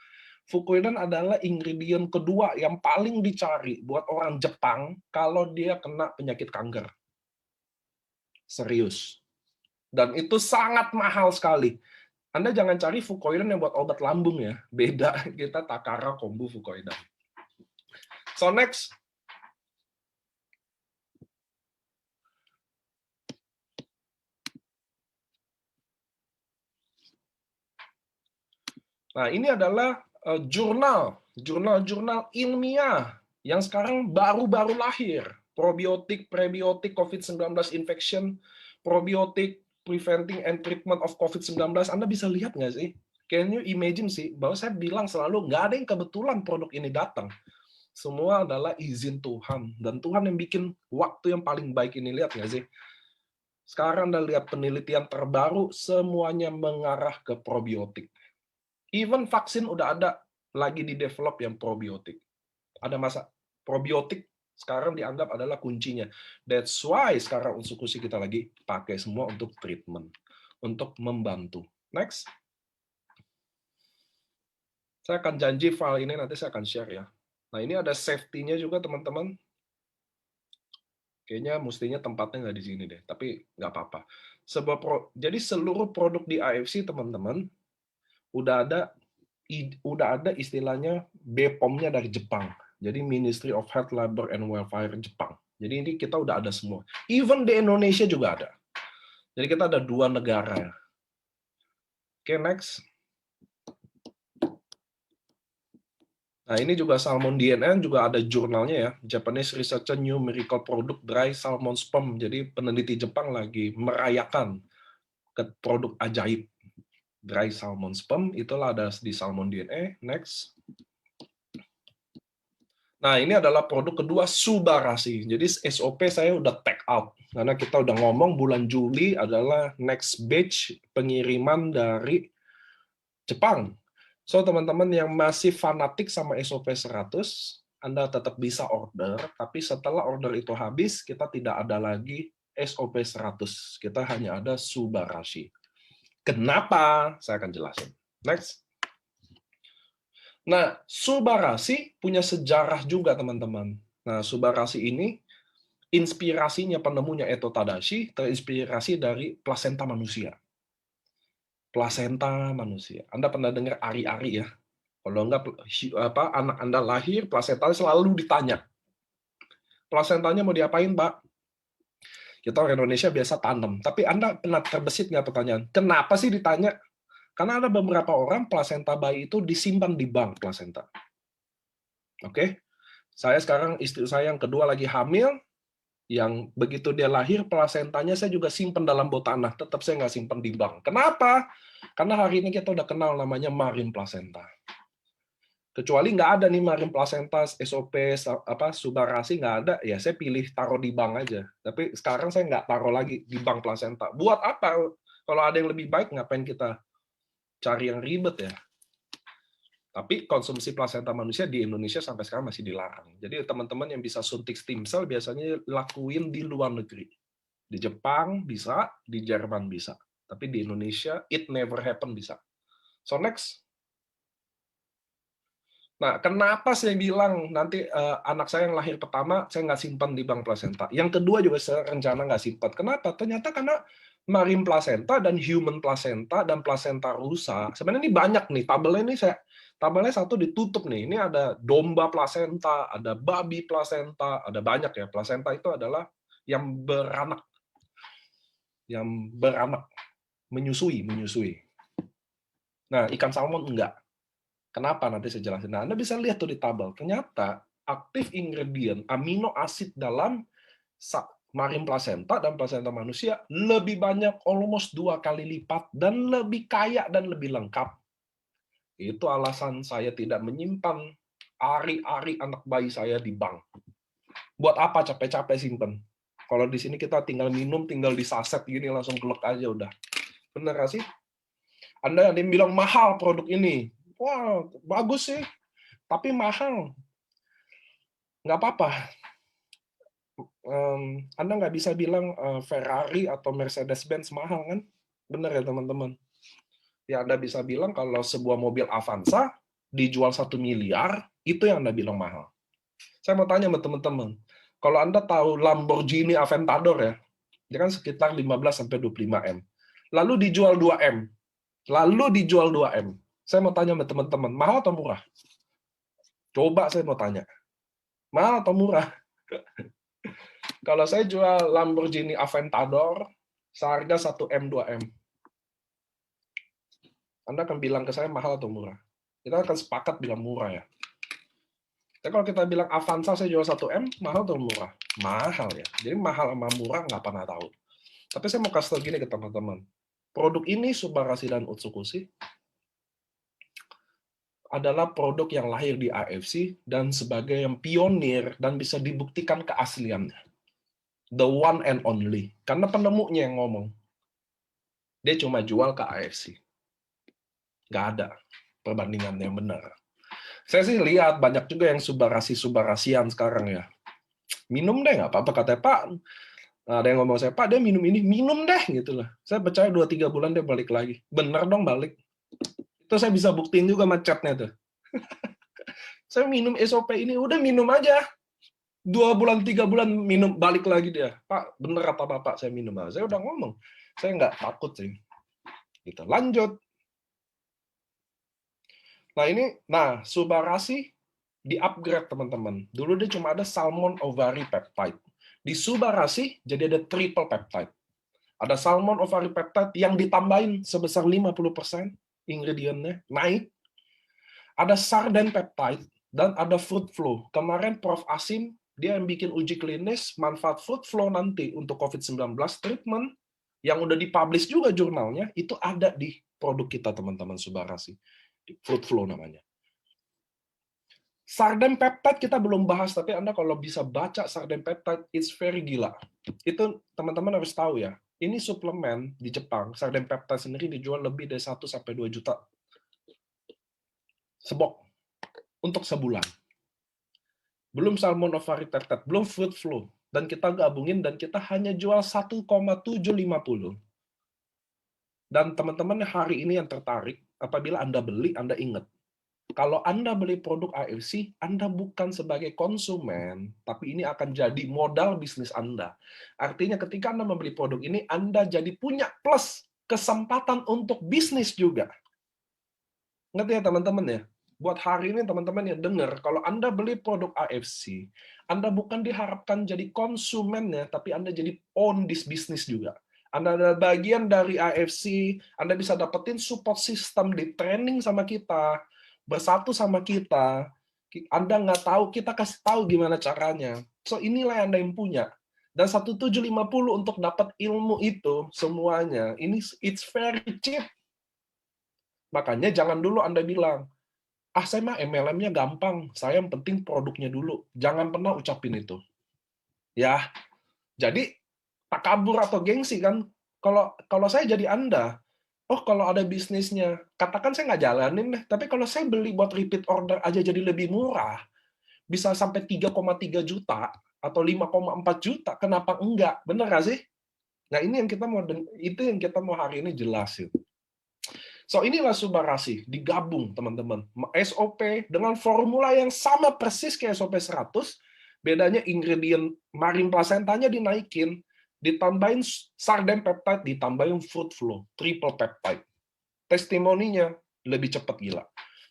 fucoidan adalah ingredient kedua yang paling dicari buat orang Jepang kalau dia kena penyakit kanker. Serius. Dan itu sangat mahal sekali. Anda jangan cari fucoidan yang buat obat lambung ya. Beda, kita Takara kombu fucoidan. So next. Nah, ini adalah jurnal ilmiah yang sekarang baru-baru lahir. Probiotik, prebiotik, COVID-19 infection, probiotik, preventing and treatment of COVID-19. Anda bisa lihat nggak sih? Can you imagine sih, bahwa saya bilang selalu, nggak ada yang kebetulan produk ini datang. Semua adalah izin Tuhan. Dan Tuhan yang bikin waktu yang paling baik ini. Lihat nggak sih? Sekarang Anda lihat penelitian terbaru, semuanya mengarah ke probiotik. Even vaksin udah ada lagi di develop yang probiotik. Ada masa probiotik sekarang dianggap adalah kuncinya. That's why sekarang Utsukushi kita lagi pakai semua untuk treatment, untuk membantu. Next. Saya akan janji file ini nanti saya akan share ya. Nah, ini ada safety-nya juga teman-teman. Kayaknya mestinya tempatnya nggak di sini deh, tapi nggak apa-apa. Jadi seluruh produk di AFC teman-teman udah ada istilahnya BPOM-nya dari Jepang. Jadi Ministry of Health, Labor and Welfare Jepang. Jadi ini kita udah ada semua. Even di Indonesia juga ada. Jadi kita ada 2 negara. Oke, next. Nah, ini juga Salmon DNN juga ada jurnalnya ya. Japanese Researcher New Miracle Product Dry Salmon Sperm. Jadi peneliti Jepang lagi merayakan ke produk ajaib dry salmon sperm. Itulah ada di Salmon DNA. Next. Nah, ini adalah produk kedua Subarashi. Jadi SOP saya udah take out. Karena kita udah ngomong bulan Juli adalah next batch pengiriman dari Jepang. So, teman-teman yang masih fanatik sama SOP 100, Anda tetap bisa order, tapi setelah order itu habis, kita tidak ada lagi SOP 100. Kita hanya ada Subarashi. Kenapa? Saya akan jelasin. Next. Nah, Subarashi punya sejarah juga, teman-teman. Nah, Subarashi ini, inspirasinya penemunya Eto Tadashi terinspirasi dari plasenta manusia. Plasenta manusia. Anda pernah dengar ari-ari ya? Kalau enggak, anak Anda lahir, plasenta selalu ditanya. Plasentanya mau diapain, Pak? Kita orang Indonesia biasa tanam. Tapi Anda pernah terbesit nggak pertanyaan, kenapa sih ditanya? Karena ada beberapa orang plasenta bayi itu disimpan di bank plasenta. Oke? Saya sekarang, istri saya yang kedua lagi hamil, yang begitu dia lahir, plasentanya saya juga simpan dalam bot tanah. Tetap saya nggak simpan di bank. Kenapa? Karena hari ini kita udah kenal namanya marine placenta. Kecuali nggak ada nih marine placenta, SOP, subarasi nggak ada, ya saya pilih taruh di bank aja. Tapi sekarang saya nggak taruh lagi di bank placenta. Buat apa? Kalau ada yang lebih baik, ngapain kita cari yang ribet ya? Tapi konsumsi plasenta manusia di Indonesia sampai sekarang masih dilarang. Jadi teman-teman yang bisa suntik stem cell biasanya lakuin di luar negeri. Di Jepang bisa, di Jerman bisa. Tapi di Indonesia, it never happen bisa. So next. Nah, kenapa saya bilang nanti anak saya yang lahir pertama, saya nggak simpan di bank plasenta. Yang kedua juga saya rencana nggak simpan. Kenapa? Ternyata karena marine placenta dan human placenta dan placenta rusa. Sebenarnya ini banyak nih. Tabelnya satu ditutup nih. Ini ada domba placenta, ada babi placenta, ada banyak ya. Placenta itu adalah yang beranak, menyusui. Nah, ikan salmon enggak. Kenapa? Nanti saya jelasin. Nah, Anda bisa lihat tuh di tabel. Ternyata aktif ingredient amino asid dalam marine placenta dan placenta manusia lebih banyak, almost 2 kali lipat, dan lebih kaya dan lebih lengkap. Itu alasan saya tidak menyimpan ari-ari anak bayi saya di bank. Buat apa capek-capek simpen? Kalau di sini kita tinggal minum, tinggal di saset gini, langsung gelek aja udah. Bener gak sih? Anda ada yang bilang mahal produk ini. Wah, bagus sih, tapi mahal. Nggak apa-apa. Anda nggak bisa bilang Ferrari atau Mercedes-Benz mahal, kan? Bener ya, teman-teman? Ya, Anda bisa bilang kalau sebuah mobil Avanza dijual 1 miliar, itu yang Anda bilang mahal. Saya mau tanya sama teman-teman, kalau Anda tahu Lamborghini Aventador ya, dia kan sekitar 15-25 M. Lalu dijual 2 M. Saya mau tanya sama teman-teman, mahal atau murah? Coba saya mau tanya, mahal atau murah? Kalau saya jual Lamborghini Aventador, seharga 1 M, 2 M. Anda akan bilang ke saya mahal atau murah? Kita akan sepakat bilang murah ya. Tapi kalau kita bilang Avanza saya jual 1 M, mahal atau murah? Mahal ya. Jadi mahal sama murah nggak pernah tahu. Tapi saya mau kasih tahu gini ke teman-teman. Produk ini, Subarashi dan Utsukushi, adalah produk yang lahir di AFC dan sebagai yang pionir dan bisa dibuktikan keasliannya. The one and only. Karena penemunya yang ngomong. Dia cuma jual ke AFC. Nggak ada perbandingan yang benar. Saya sih lihat banyak juga yang subarasian sekarang ya. Minum deh, nggak apa-apa. Katanya, Pak, ada yang ngomong saya, Pak, dia minum ini. Minum deh, gitu lah. Saya percaya 2-3 bulan dia balik lagi. Bener dong balik. Itu saya bisa buktiin juga macetnya tuh. Saya minum SOP ini, udah minum aja. 2 bulan, 3 bulan minum, balik lagi dia. Pak, bener apa Bapak saya minum? Saya udah ngomong. Saya nggak takut sih. Gitu. Lanjut. Nah, Subarashi di-upgrade, teman-teman. Dulu dia cuma ada salmon ovary peptide. Di Subarashi jadi ada triple peptide. Ada salmon ovary peptide yang ditambahin sebesar 50% ingredientnya, naik. Ada sarden peptide dan ada fruit flow. Kemarin Prof. Asim, dia yang bikin uji klinis manfaat fruit flow nanti untuk COVID-19 treatment, yang udah dipublish juga jurnalnya, itu ada di produk kita, teman-teman Subarashi. Fruit flow namanya. Sarden peptide kita belum bahas, tapi Anda kalau bisa baca sarden peptide, it's very gila. Itu teman-teman harus tahu ya. Ini suplemen di Jepang, sarden peptide sendiri dijual lebih dari 1-2 juta sebok untuk sebulan. Belum salmon ovary peptide, belum fruit flow. Dan kita gabungin dan kita hanya jual 1,750. Dan teman-teman hari ini yang tertarik, apabila Anda beli, Anda ingat, kalau Anda beli produk AFC, Anda bukan sebagai konsumen, tapi ini akan jadi modal bisnis Anda. Artinya ketika Anda membeli produk ini, Anda jadi punya plus kesempatan untuk bisnis juga. Ngerti ya teman-teman ya? buat hari ini teman-teman yang dengar, kalau Anda beli produk AFC, Anda bukan diharapkan jadi konsumennya, tapi Anda jadi own this business juga. Anda adalah bagian dari AFC, Anda bisa dapetin support system di training sama kita, bersatu sama kita. Anda nggak tahu, kita kasih tahu gimana caranya. So inilah yang Anda yang punya. Dan 1750 untuk dapat ilmu itu semuanya, ini it's very cheap. Makanya jangan dulu Anda bilang, saya mah MLM-nya gampang, saya yang penting produknya dulu. Jangan pernah ucapin itu. Ya, jadi takabur atau gengsi kan. Kalau saya jadi Anda, kalau ada bisnisnya, katakan saya nggak jalanin deh, tapi kalau saya beli buat repeat order aja jadi lebih murah, bisa sampai 3,3 juta atau 5,4 juta, kenapa enggak? Bener nggak sih? Nah, itu yang kita mau hari ini jelasin. So, inilah Subarasi, digabung teman-teman. SOP dengan formula yang sama persis kayak SOP 100, bedanya ingredient marin placentanya dinaikin, ditambahin sarden peptide, ditambahin fruit flow, triple peptide. Testimoninya lebih cepat gila.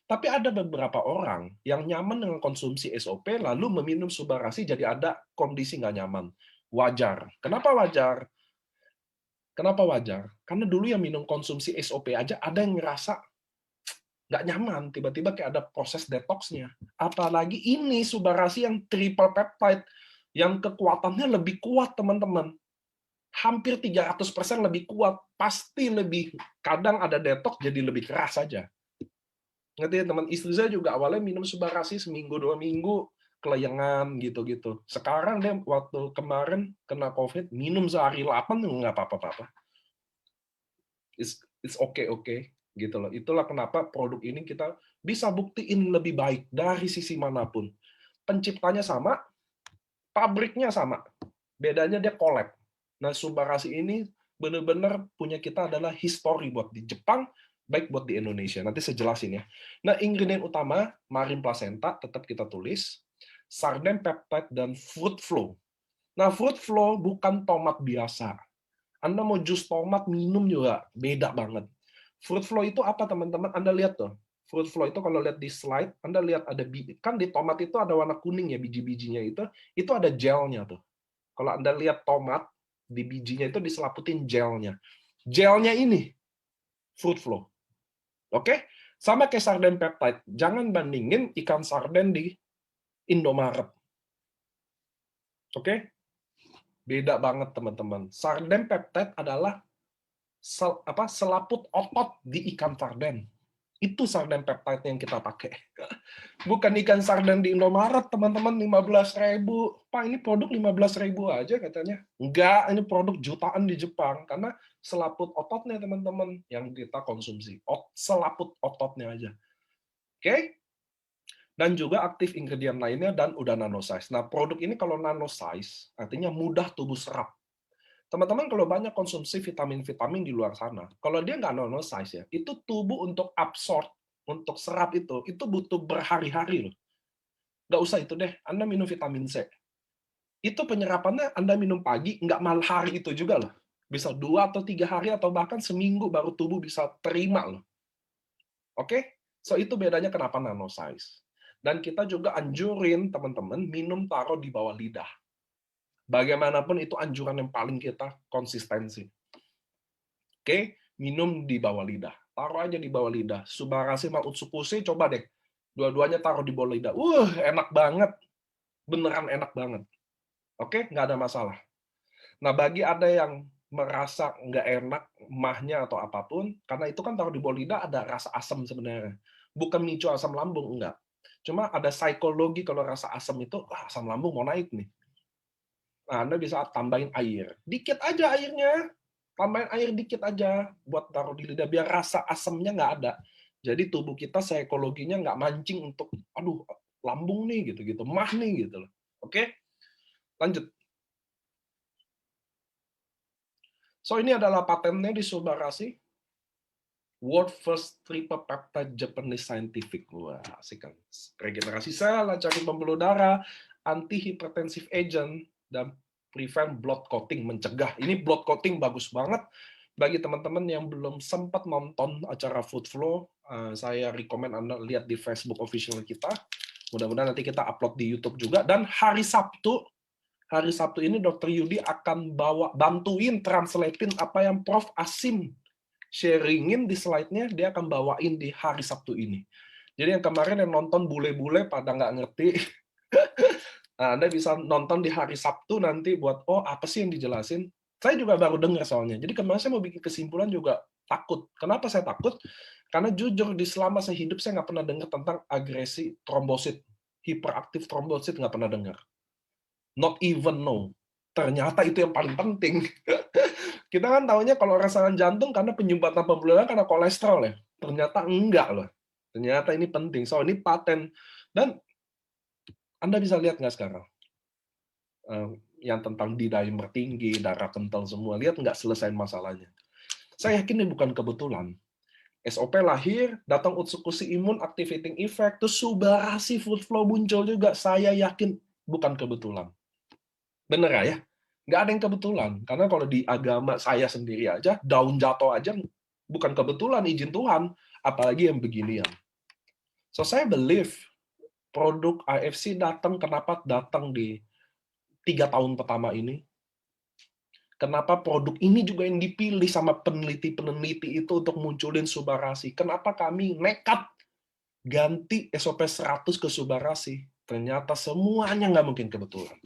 Tapi ada beberapa orang yang nyaman dengan konsumsi SOP, lalu meminum Subarasi jadi ada kondisi nggak nyaman. Wajar. Kenapa wajar? Kenapa wajar? Karena dulu yang minum konsumsi SOP aja ada yang ngerasa nggak nyaman, tiba-tiba kayak ada proses detoxnya. Apalagi ini Subarasi yang triple peptide, yang kekuatannya lebih kuat, teman-teman. Hampir 300% lebih kuat. Pasti lebih, kadang ada detox jadi lebih keras saja. Ngerti ya, teman? Istri saya juga awalnya minum Subarasi seminggu, 2 minggu, kelayangan gitu-gitu. Sekarang dia waktu kemarin kena COVID, minum sehari 8, nggak apa-apa. It's okay gitu loh. Itulah kenapa produk ini kita bisa buktiin lebih baik dari sisi manapun. Penciptanya sama, pabriknya sama. Bedanya dia collab. Nah, Subarasi ini benar-benar punya kita adalah history buat di Jepang, baik buat di Indonesia. Nanti saya jelasin ya. Nah, ingredient utama, marin placenta, tetap kita tulis. Sarden peptide dan fruit flow. Nah, fruit flow bukan tomat biasa. Anda mau jus tomat minum juga beda banget. Fruit flow itu apa, teman-teman? Anda lihat tuh. Fruit flow itu kalau lihat di slide, Anda lihat ada kan di tomat itu ada warna kuning ya, biji-bijinya itu ada gelnya tuh. Kalau Anda lihat tomat, di bijinya itu diselaputin gelnya. Gelnya ini fruit flow. Oke? Sama kayak sarden peptide. Jangan bandingin ikan sarden di Indomaret. Oke? Beda banget, teman-teman. Sarden peptide adalah selaput otot di ikan sarden. Itu sarden peptide yang kita pakai. Bukan ikan sarden di Indomaret, teman-teman, 15.000. Pak, ini produk 15.000 aja katanya. Enggak, ini produk jutaan di Jepang. Karena selaput ototnya, teman-teman, yang kita konsumsi. Selaput ototnya aja. Oke? Dan juga aktif ingredient lainnya dan udah nano size. Nah, produk ini kalau nano size, artinya mudah tubuh serap. Teman-teman kalau banyak konsumsi vitamin-vitamin di luar sana, kalau dia nggak nano size ya, itu tubuh untuk absorb, untuk serap itu butuh berhari-hari loh. Nggak usah itu deh, Anda minum vitamin C. Itu penyerapannya Anda minum pagi, nggak malah hari itu juga loh. Bisa 2 atau 3 hari atau bahkan seminggu baru tubuh bisa terima loh. Oke? So itu bedanya kenapa nano size. Dan kita juga anjurin teman-teman minum taruh di bawah lidah. Bagaimanapun itu anjuran yang paling kita konsistensi. Oke, minum di bawah lidah. Taruh aja di bawah lidah. Subarasi sama Utsukushi, coba deh. Dua-duanya taruh di bawah lidah. Enak banget. Beneran enak banget. Oke, nggak ada masalah. Nah, bagi ada yang merasa nggak enak, mahnya atau apapun, karena itu kan taruh di bawah lidah ada rasa asam sebenarnya. Bukan micu asam lambung, enggak. Cuma ada psikologi kalau rasa asam itu, asam lambung mau naik nih. Nah, Anda bisa tambahin air. Dikit aja airnya. Tambahin air dikit aja buat taruh di lidah biar rasa asamnya nggak ada. Jadi tubuh kita psikologinya nggak mancing untuk aduh lambung nih gitu-gitu, mah nih gitu loh. Oke? Lanjut. So ini adalah patennya di Subarasi. World first triple peptide Japanese scientific. Wah, asik kan. Regenerasi sel, lancarin pembuluh darah, anti hypertensive agent, dan prevent blood clotting, mencegah. Ini blood clotting bagus banget bagi teman-teman yang belum sempat nonton acara Food Flow, saya rekomen Anda lihat di Facebook official kita. Mudah-mudahan nanti kita upload di YouTube juga. Dan hari Sabtu ini Dr. Yudi akan bantuin translatein apa yang Prof. Asim sharingin di slide-nya, dia akan bawain di hari Sabtu ini. Jadi yang kemarin yang nonton bule-bule pada nggak ngerti, nah, Anda bisa nonton di hari Sabtu nanti buat, oh apa sih yang dijelasin? Saya juga baru dengar soalnya. Jadi kemarin saya mau bikin kesimpulan juga takut. Kenapa saya takut? Karena jujur di selama saya hidup saya nggak pernah dengar tentang agresi trombosit, hiperaktif trombosit nggak pernah dengar. Not even know. Ternyata itu yang paling penting. Kita kan taunya kalau orang serangan jantung karena penyumbatan pembuluh darah karena kolesterol ya. Ternyata enggak loh. Ternyata ini penting. So ini paten. Dan Anda bisa lihat nggak sekarang? Yang tentang D-dimer tinggi, darah kental semua. Lihat nggak selesai masalahnya. Saya yakin ini bukan kebetulan. SOP lahir, datang eksekusi imun, activating effect, terus subarasi food flow muncul juga. Saya yakin bukan kebetulan. Bener ya? Nggak ada yang kebetulan. Karena kalau di agama saya sendiri aja, daun jatuh aja bukan kebetulan, izin Tuhan. Apalagi yang beginian. So, saya believe produk AFC kenapa datang di 3 tahun pertama ini. Kenapa produk ini juga yang dipilih sama peneliti-peneliti itu untuk munculin subarasi. Kenapa kami nekat ganti SOP 100 ke subarasi. Ternyata semuanya nggak mungkin kebetulan.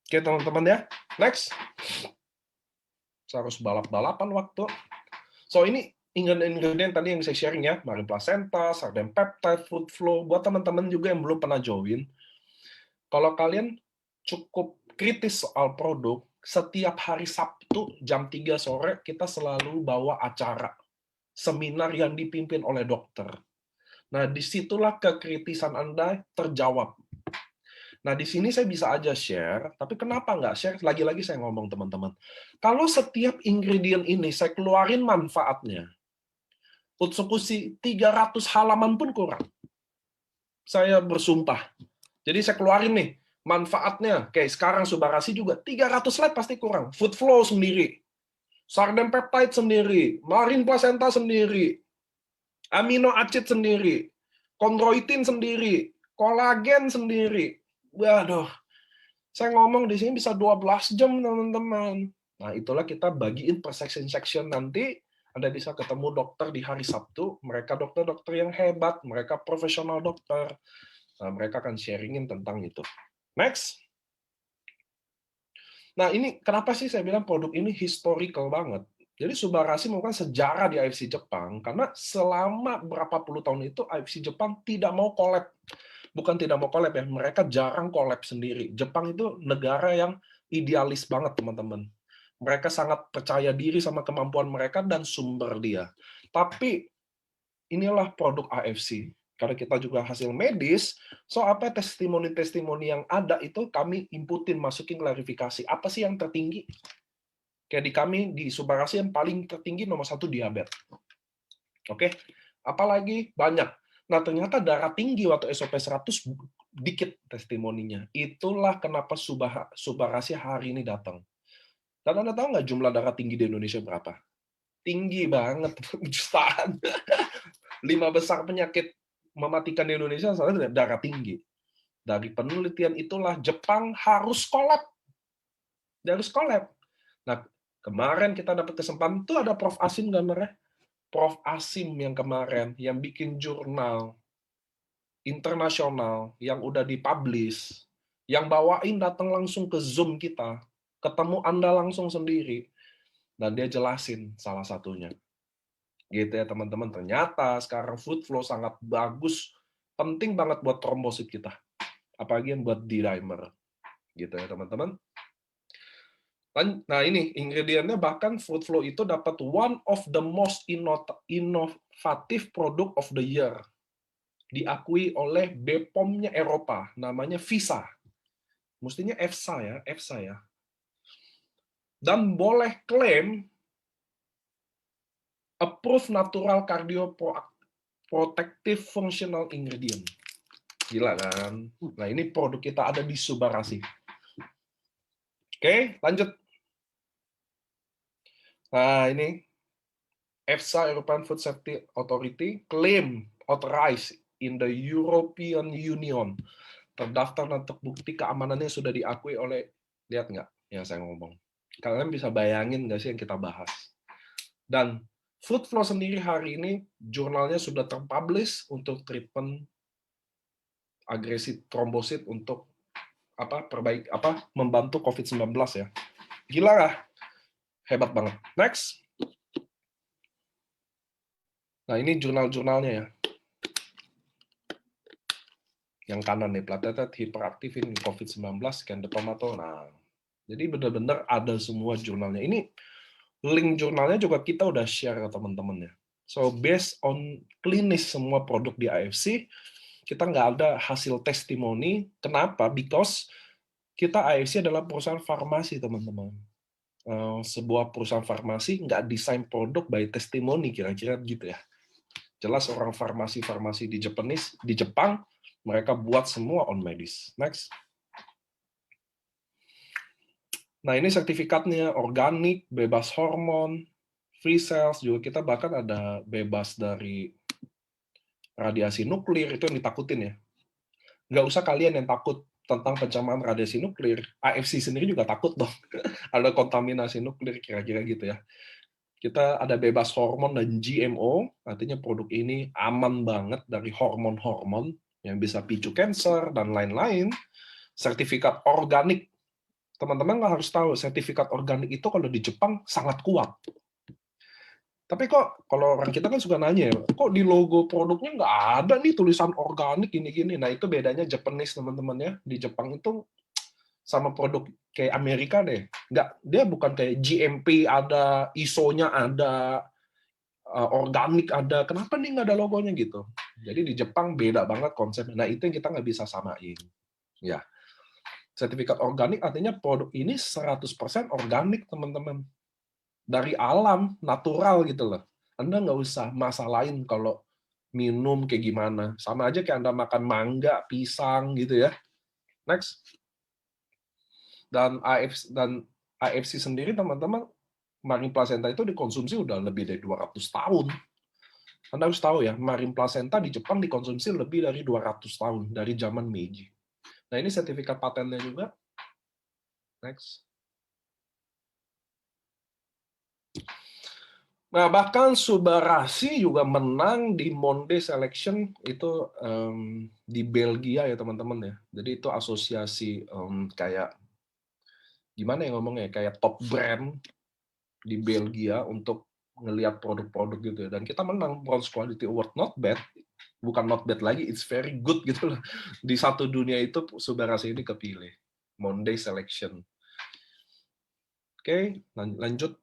Oke, teman-teman ya. Next. Saya harus balap-balapan waktu. So, ini ingredient tadi yang saya sharing ya. Marine placenta, sarden peptide, food flow. Buat teman-teman juga yang belum pernah join, kalau kalian cukup kritis soal produk, setiap hari Sabtu jam 3 sore kita selalu bawa acara seminar yang dipimpin oleh dokter. Nah, disitulah kekritisan Anda terjawab. Nah, di sini saya bisa aja share, tapi kenapa nggak share? Lagi-lagi saya ngomong, teman-teman. Kalau setiap ingredient ini saya keluarin manfaatnya, eksekusi 300 halaman pun kurang. Saya bersumpah. Jadi saya keluarin nih, manfaatnya. Kayak sekarang Subarasi juga, 300 slide pasti kurang. Food flow sendiri, sarden peptide sendiri, marine placenta sendiri, amino acid sendiri, chondroitin sendiri, kolagen sendiri. Waduh, saya ngomong di sini bisa 12 jam, teman-teman. Nah, itulah kita bagiin per section nanti. Anda bisa ketemu dokter di hari Sabtu. Mereka dokter-dokter yang hebat, mereka profesional dokter. Nah, mereka akan sharingin tentang itu. Next. Nah, ini kenapa sih saya bilang produk ini historical banget? Jadi Subarasi merupakan sejarah di AFC Jepang, karena selama berapa puluh tahun itu AFC Jepang tidak mau collab. Bukan tidak mau collab ya, mereka jarang collab sendiri. Jepang itu negara yang idealis banget, teman-teman. Mereka sangat percaya diri sama kemampuan mereka dan sumber dia. Tapi inilah produk AFC. Karena kita juga hasil medis, so apa testimoni-testimoni yang ada itu kami inputin, masukin klarifikasi. Apa sih yang tertinggi? Kayak di kami, di Subarasi yang paling tertinggi nomor 1 diabetes. Oke, apalagi banyak. Nah, ternyata darah tinggi waktu SOP 100 dikit testimoninya. Itulah kenapa Subarasi hari ini datang. Dan Anda tahu nggak jumlah darah tinggi di Indonesia berapa? Tinggi banget, jutaan. 5 besar penyakit mematikan di Indonesia salah darah tinggi. Dari penelitian itulah Jepang harus collab. Dia harus collab. Nah, kemarin kita dapat kesempatan itu ada Prof. Asim gambarnya. Prof. Asim yang kemarin yang bikin jurnal internasional yang udah dipublish, yang bawain datang langsung ke Zoom kita, ketemu Anda langsung sendiri, dan dia jelasin salah satunya. Gitu ya teman-teman, ternyata sekarang food flow sangat bagus, penting banget buat trombosit kita, apalagi yang buat D-dimer. Gitu ya teman-teman. Nah ini ingredientnya, bahkan food flow itu dapat one of the most innovative product of the year, diakui oleh BPOM-nya Eropa, namanya VISA. Mestinya EFSA ya, EFSA ya. Dan boleh klaim approved natural cardioprotective functional ingredient. Gila kan? Nah, ini produk kita ada di Subarasi. Oke, lanjut. Nah, ini EFSA, European Food Safety Authority, claim authorized in the European Union. Terdaftar dan terbukti keamanannya sudah diakui oleh, lihat nggak yang saya ngomong? Kalian bisa bayangin nggak sih yang kita bahas? Dan Food Flow sendiri hari ini jurnalnya sudah terpublish untuk treatment agresi trombosit untuk membantu COVID-19 ya. Gila lah, hebat banget. Next. Nah, ini jurnal-jurnalnya ya. Yang kanan nih, platelet hyperactive in COVID-19, scan the tomato. Nah, jadi benar-benar ada semua jurnalnya. Ini link jurnalnya juga kita udah share ke teman-teman ya. So, based on klinis semua produk di AFC, kita nggak ada hasil testimoni. Kenapa? Because kita AFC adalah perusahaan farmasi, teman-teman. Sebuah perusahaan farmasi nggak desain produk by testimoni, kira-kira gitu ya. Jelas orang farmasi-farmasi di Jepang, mereka buat semua on medis. Next. Nah, ini sertifikatnya organik, bebas hormon, free cells, juga kita bahkan ada bebas dari radiasi nuklir, itu yang ditakutin ya. Nggak usah kalian yang takut tentang pencemaran radiasi nuklir, AFC sendiri juga takut dong. Ada kontaminasi nuklir, kira-kira gitu ya. Kita ada bebas hormon dan GMO, artinya produk ini aman banget dari hormon-hormon yang bisa picu kanker dan lain-lain. Sertifikat organik, teman-teman nggak harus tahu, sertifikat organik itu kalau di Jepang sangat kuat. Tapi kok kalau orang kita kan suka nanya, kok di logo produknya nggak ada nih tulisan organik gini-gini. Nah, itu bedanya Japanese, teman-teman ya. Di Jepang itu sama produk kayak Amerika deh. Nggak, dia bukan kayak GMP ada, ISO-nya ada, organik ada. Kenapa nih nggak ada logonya gitu? Jadi di Jepang beda banget konsepnya. Nah, itu yang kita nggak bisa samain. Ya. Sertifikat organik artinya produk ini 100% organik, teman-teman. Dari alam, natural gitu loh. Anda nggak usah masalahin kalau minum kayak gimana. Sama aja kayak Anda makan mangga, pisang gitu ya. Next. Dan AFC sendiri, teman-teman, marine placenta itu dikonsumsi udah lebih dari 200 tahun. Anda harus tahu ya, marine placenta di Jepang dikonsumsi lebih dari 200 tahun, dari zaman Meiji. Nah, ini sertifikat patennya juga. Next. Nah, bahkan Subarashi juga menang di Monde Selection itu di Belgia ya, teman-teman ya. Jadi itu asosiasi kayak gimana ya ngomongnya, kayak top brand di Belgia untuk ngelihat produk-produk gitu ya. Dan kita menang Bronze Quality Award, not bad. Bukan not bad lagi, it's very good gitu loh. Di satu dunia itu Subarashi ini kepilih. Monde Selection. Oke, lanjut.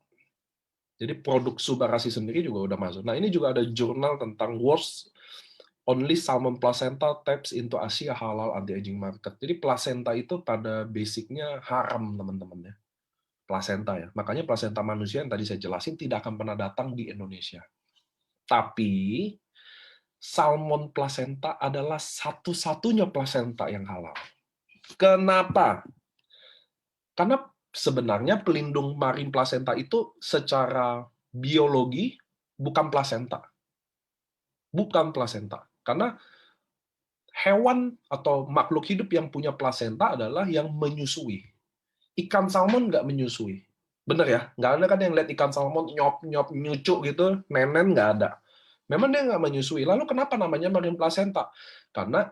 Jadi produk Subarashi sendiri juga udah masuk. Nah, ini juga ada jurnal tentang worst only salmon placenta taps into Asia halal anti-aging market. Jadi placenta itu pada basicnya haram, teman-teman ya. Placenta ya. Makanya placenta manusia yang tadi saya jelasin tidak akan pernah datang di Indonesia. Tapi salmon placenta adalah satu-satunya placenta yang halal. Kenapa? Karena sebenarnya pelindung marine placenta itu secara biologi bukan placenta. Bukan placenta. Karena hewan atau makhluk hidup yang punya placenta adalah yang menyusui. Ikan salmon nggak menyusui. Bener ya? Nggak ada kan yang lihat ikan salmon nyop-nyop, nyucu gitu, nenen nggak ada. Memang dia nggak menyusui. Lalu kenapa namanya marine placenta? Karena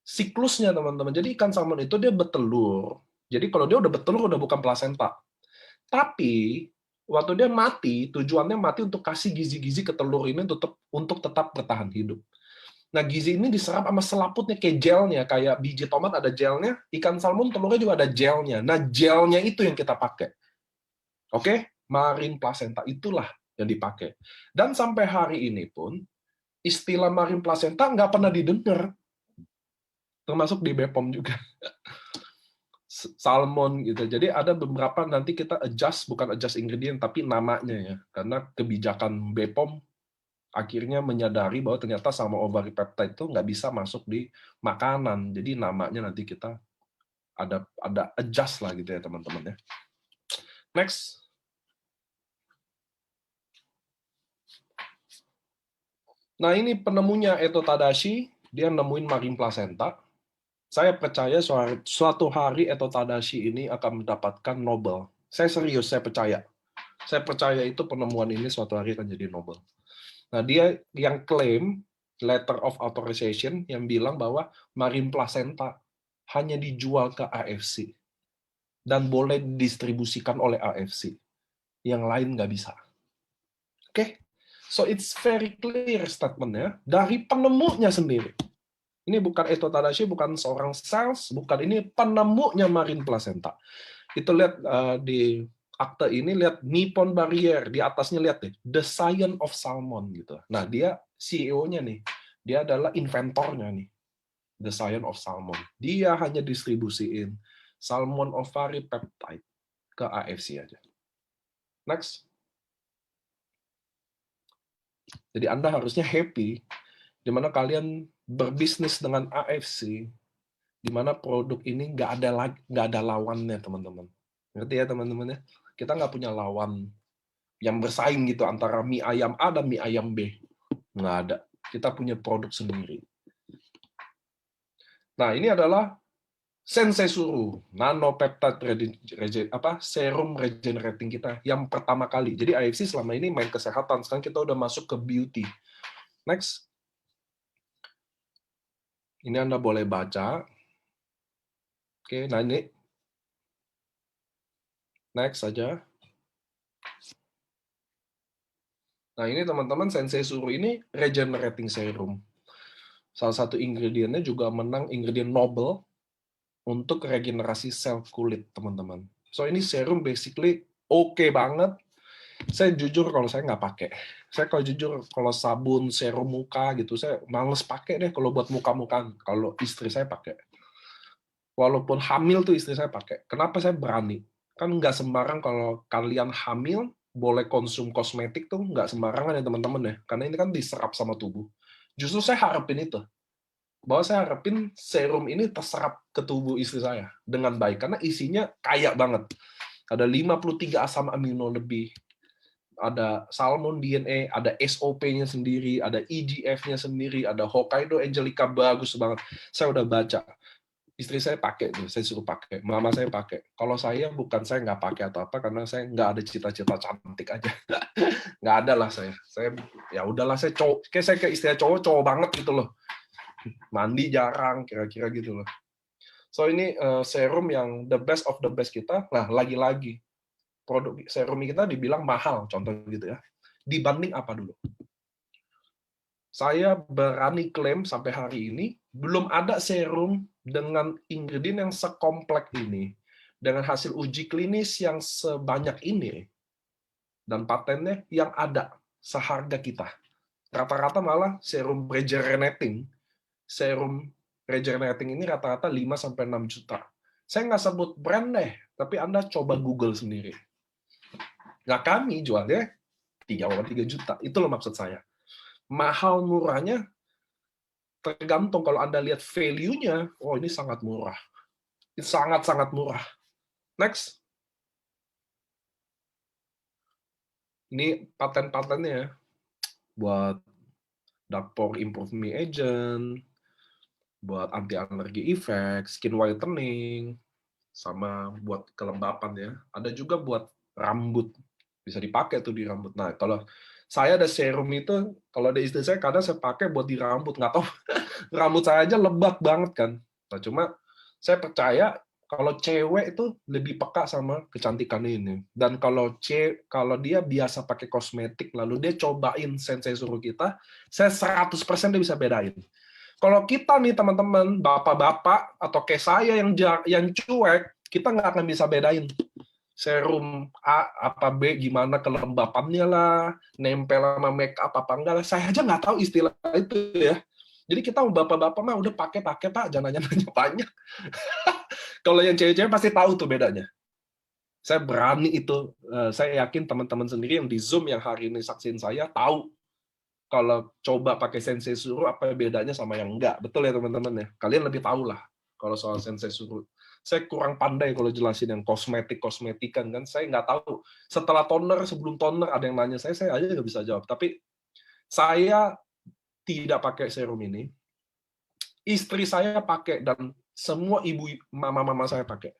siklusnya, teman-teman. Jadi ikan salmon itu dia bertelur. Jadi kalau dia udah bertelur, udah bukan placenta. Tapi waktu dia mati, tujuannya mati untuk kasih gizi-gizi ke telur ini untuk tetap bertahan hidup. Nah, gizi ini diserap sama selaputnya, kayak gelnya, kayak biji tomat ada gelnya, ikan salmon telurnya juga ada gelnya. Nah, gelnya itu yang kita pakai. Oke? Marine placenta itulah yang dipakai. Dan sampai hari ini pun, istilah marine placenta nggak pernah didengar. Termasuk di BPOM juga. Salmon gitu. Jadi ada beberapa nanti kita adjust, bukan adjust ingredient, tapi namanya ya. Karena kebijakan BPOM akhirnya menyadari bahwa ternyata sama ovary peptide itu nggak bisa masuk di makanan. Jadi namanya nanti kita ada adjust lah gitu ya, teman-teman ya. Next. Nah, ini penemunya Eto Tadashi, dia nemuin Marin Placenta. Saya percaya suatu hari Eto Tadashi ini akan mendapatkan Nobel. Saya serius, saya percaya. Saya percaya itu penemuan ini suatu hari akan jadi Nobel. Nah, dia yang klaim letter of authorization yang bilang bahwa Marin Placenta hanya dijual ke AFC dan boleh didistribusikan oleh AFC. Yang lain nggak bisa. Oke? So it's very clear statement-nya dari penemunya sendiri. Ini bukan Eto Tadashi, bukan seorang sales, bukan, ini penemunya Marin Placenta. Itu lihat di akte ini, lihat Nippon Barrier, di atasnya lihat deh, The Science of Salmon gitu. Nah, dia CEO-nya nih, dia adalah inventornya nih, The Science of Salmon. Dia hanya distribusiin salmon ovary peptide ke AFC aja. Next. Jadi Anda harusnya happy di mana kalian berbisnis dengan AFC, di mana produk ini nggak ada lawannya, teman-teman. Ngerti ya, teman-teman ya? Kita nggak punya lawan yang bersaing gitu antara mie ayam A dan mie ayam B. Nggak ada. Kita punya produk sendiri. Nah, ini adalah Sensei Suru, nanopeptide serum regenerating kita yang pertama kali. Jadi AFC selama ini main kesehatan, sekarang kita udah masuk ke beauty. Next. Ini Anda boleh baca. Oke, nah ini. Next saja. Nah, ini teman-teman, Sensei Suru ini regenerating serum. Salah satu ingredientnya juga menang ingredient Nobel untuk regenerasi sel kulit, teman-teman. So, ini serum basically oke banget. Saya jujur kalau saya nggak pakai. Saya kalau jujur, kalau sabun, serum muka gitu, saya males pakai deh kalau buat muka-mukaan. Kalau istri saya pakai. Walaupun hamil tuh istri saya pakai. Kenapa saya berani? Kan nggak sembarang kalau kalian hamil, boleh konsum kosmetik tuh nggak sembarangan ya teman-teman ya. Karena ini kan diserap sama tubuh. Justru saya harapin itu. Bahwa saya harapin serum ini terserap ke tubuh istri saya dengan baik. Karena isinya kaya banget. Ada 53 asam amino lebih. Ada salmon DNA, ada SOP-nya sendiri, ada EGF-nya sendiri, ada Hokkaido Angelica, bagus banget. Saya udah baca. Istri saya pakai tuh, saya suruh pakai, mama saya pakai. Kalau saya bukan, saya nggak pakai atau apa karena saya nggak ada cita-cita cantik aja. Nggak ada lah saya ya udahlah, saya cowok, kayak saya kayak istilah cowok banget gitu loh, mandi jarang kira-kira gitu loh. So ini serum yang the best of the best kita. Nah, lagi-lagi produk serum kita dibilang mahal, contoh gitu ya, dibanding apa dulu. Saya berani klaim sampai hari ini belum ada serum dengan ingredient yang sekompleks ini, dengan hasil uji klinis yang sebanyak ini, dan patennya yang ada seharga kita. Rata-rata malah serum regenerating ini rata-rata 5-6 juta. Saya nggak sebut brand deh, tapi Anda coba Google sendiri. Nah, kami jualnya 3,3 juta. Itu loh maksud saya. Mahal murahnya tergantung. Kalau Anda lihat value-nya, oh ini sangat murah. Ini sangat-sangat murah. Next. Ini paten-patennya buat dark pore improvement agent, buat anti alergi effect, skin whitening, sama buat kelembapan ya. Ada juga buat rambut. Bisa dipakai tuh di rambut. Nah, kalau saya ada serum itu, kalau ada istri saya kadang saya pakai buat di rambut. Nggak tahu, rambut saya aja lebat banget kan. Nah, cuma saya percaya kalau cewek itu lebih peka sama kecantikan ini. Dan kalau dia biasa pakai kosmetik, lalu dia cobain Sensei Suru kita, saya 100% dia bisa bedain. Kalau kita nih teman-teman, bapak-bapak atau kayak saya yang cuek, kita nggak akan bisa bedain serum A apa B, gimana kelembapannya lah, nempel sama make up apa enggak lah. Saya aja nggak tahu istilah itu ya. Jadi kita bapak-bapak mah udah pakai Pak, jangan nanya banyak. Kalau yang cewek-cewek pasti tahu tuh bedanya. Saya berani itu. Saya yakin teman-teman sendiri yang di Zoom yang hari ini saksiin saya tahu kalau coba pakai Sensei Suru apa bedanya sama yang enggak. Betul ya teman-teman ya. Kalian lebih tahu lah kalau soal Sensei Suru. Saya kurang pandai kalau jelasin yang kosmetikan kan. Saya nggak tahu. Setelah toner, sebelum toner ada yang nanya saya aja nggak bisa jawab. Tapi saya tidak pakai serum ini. Istri saya pakai dan semua ibu mama-mama saya pakai.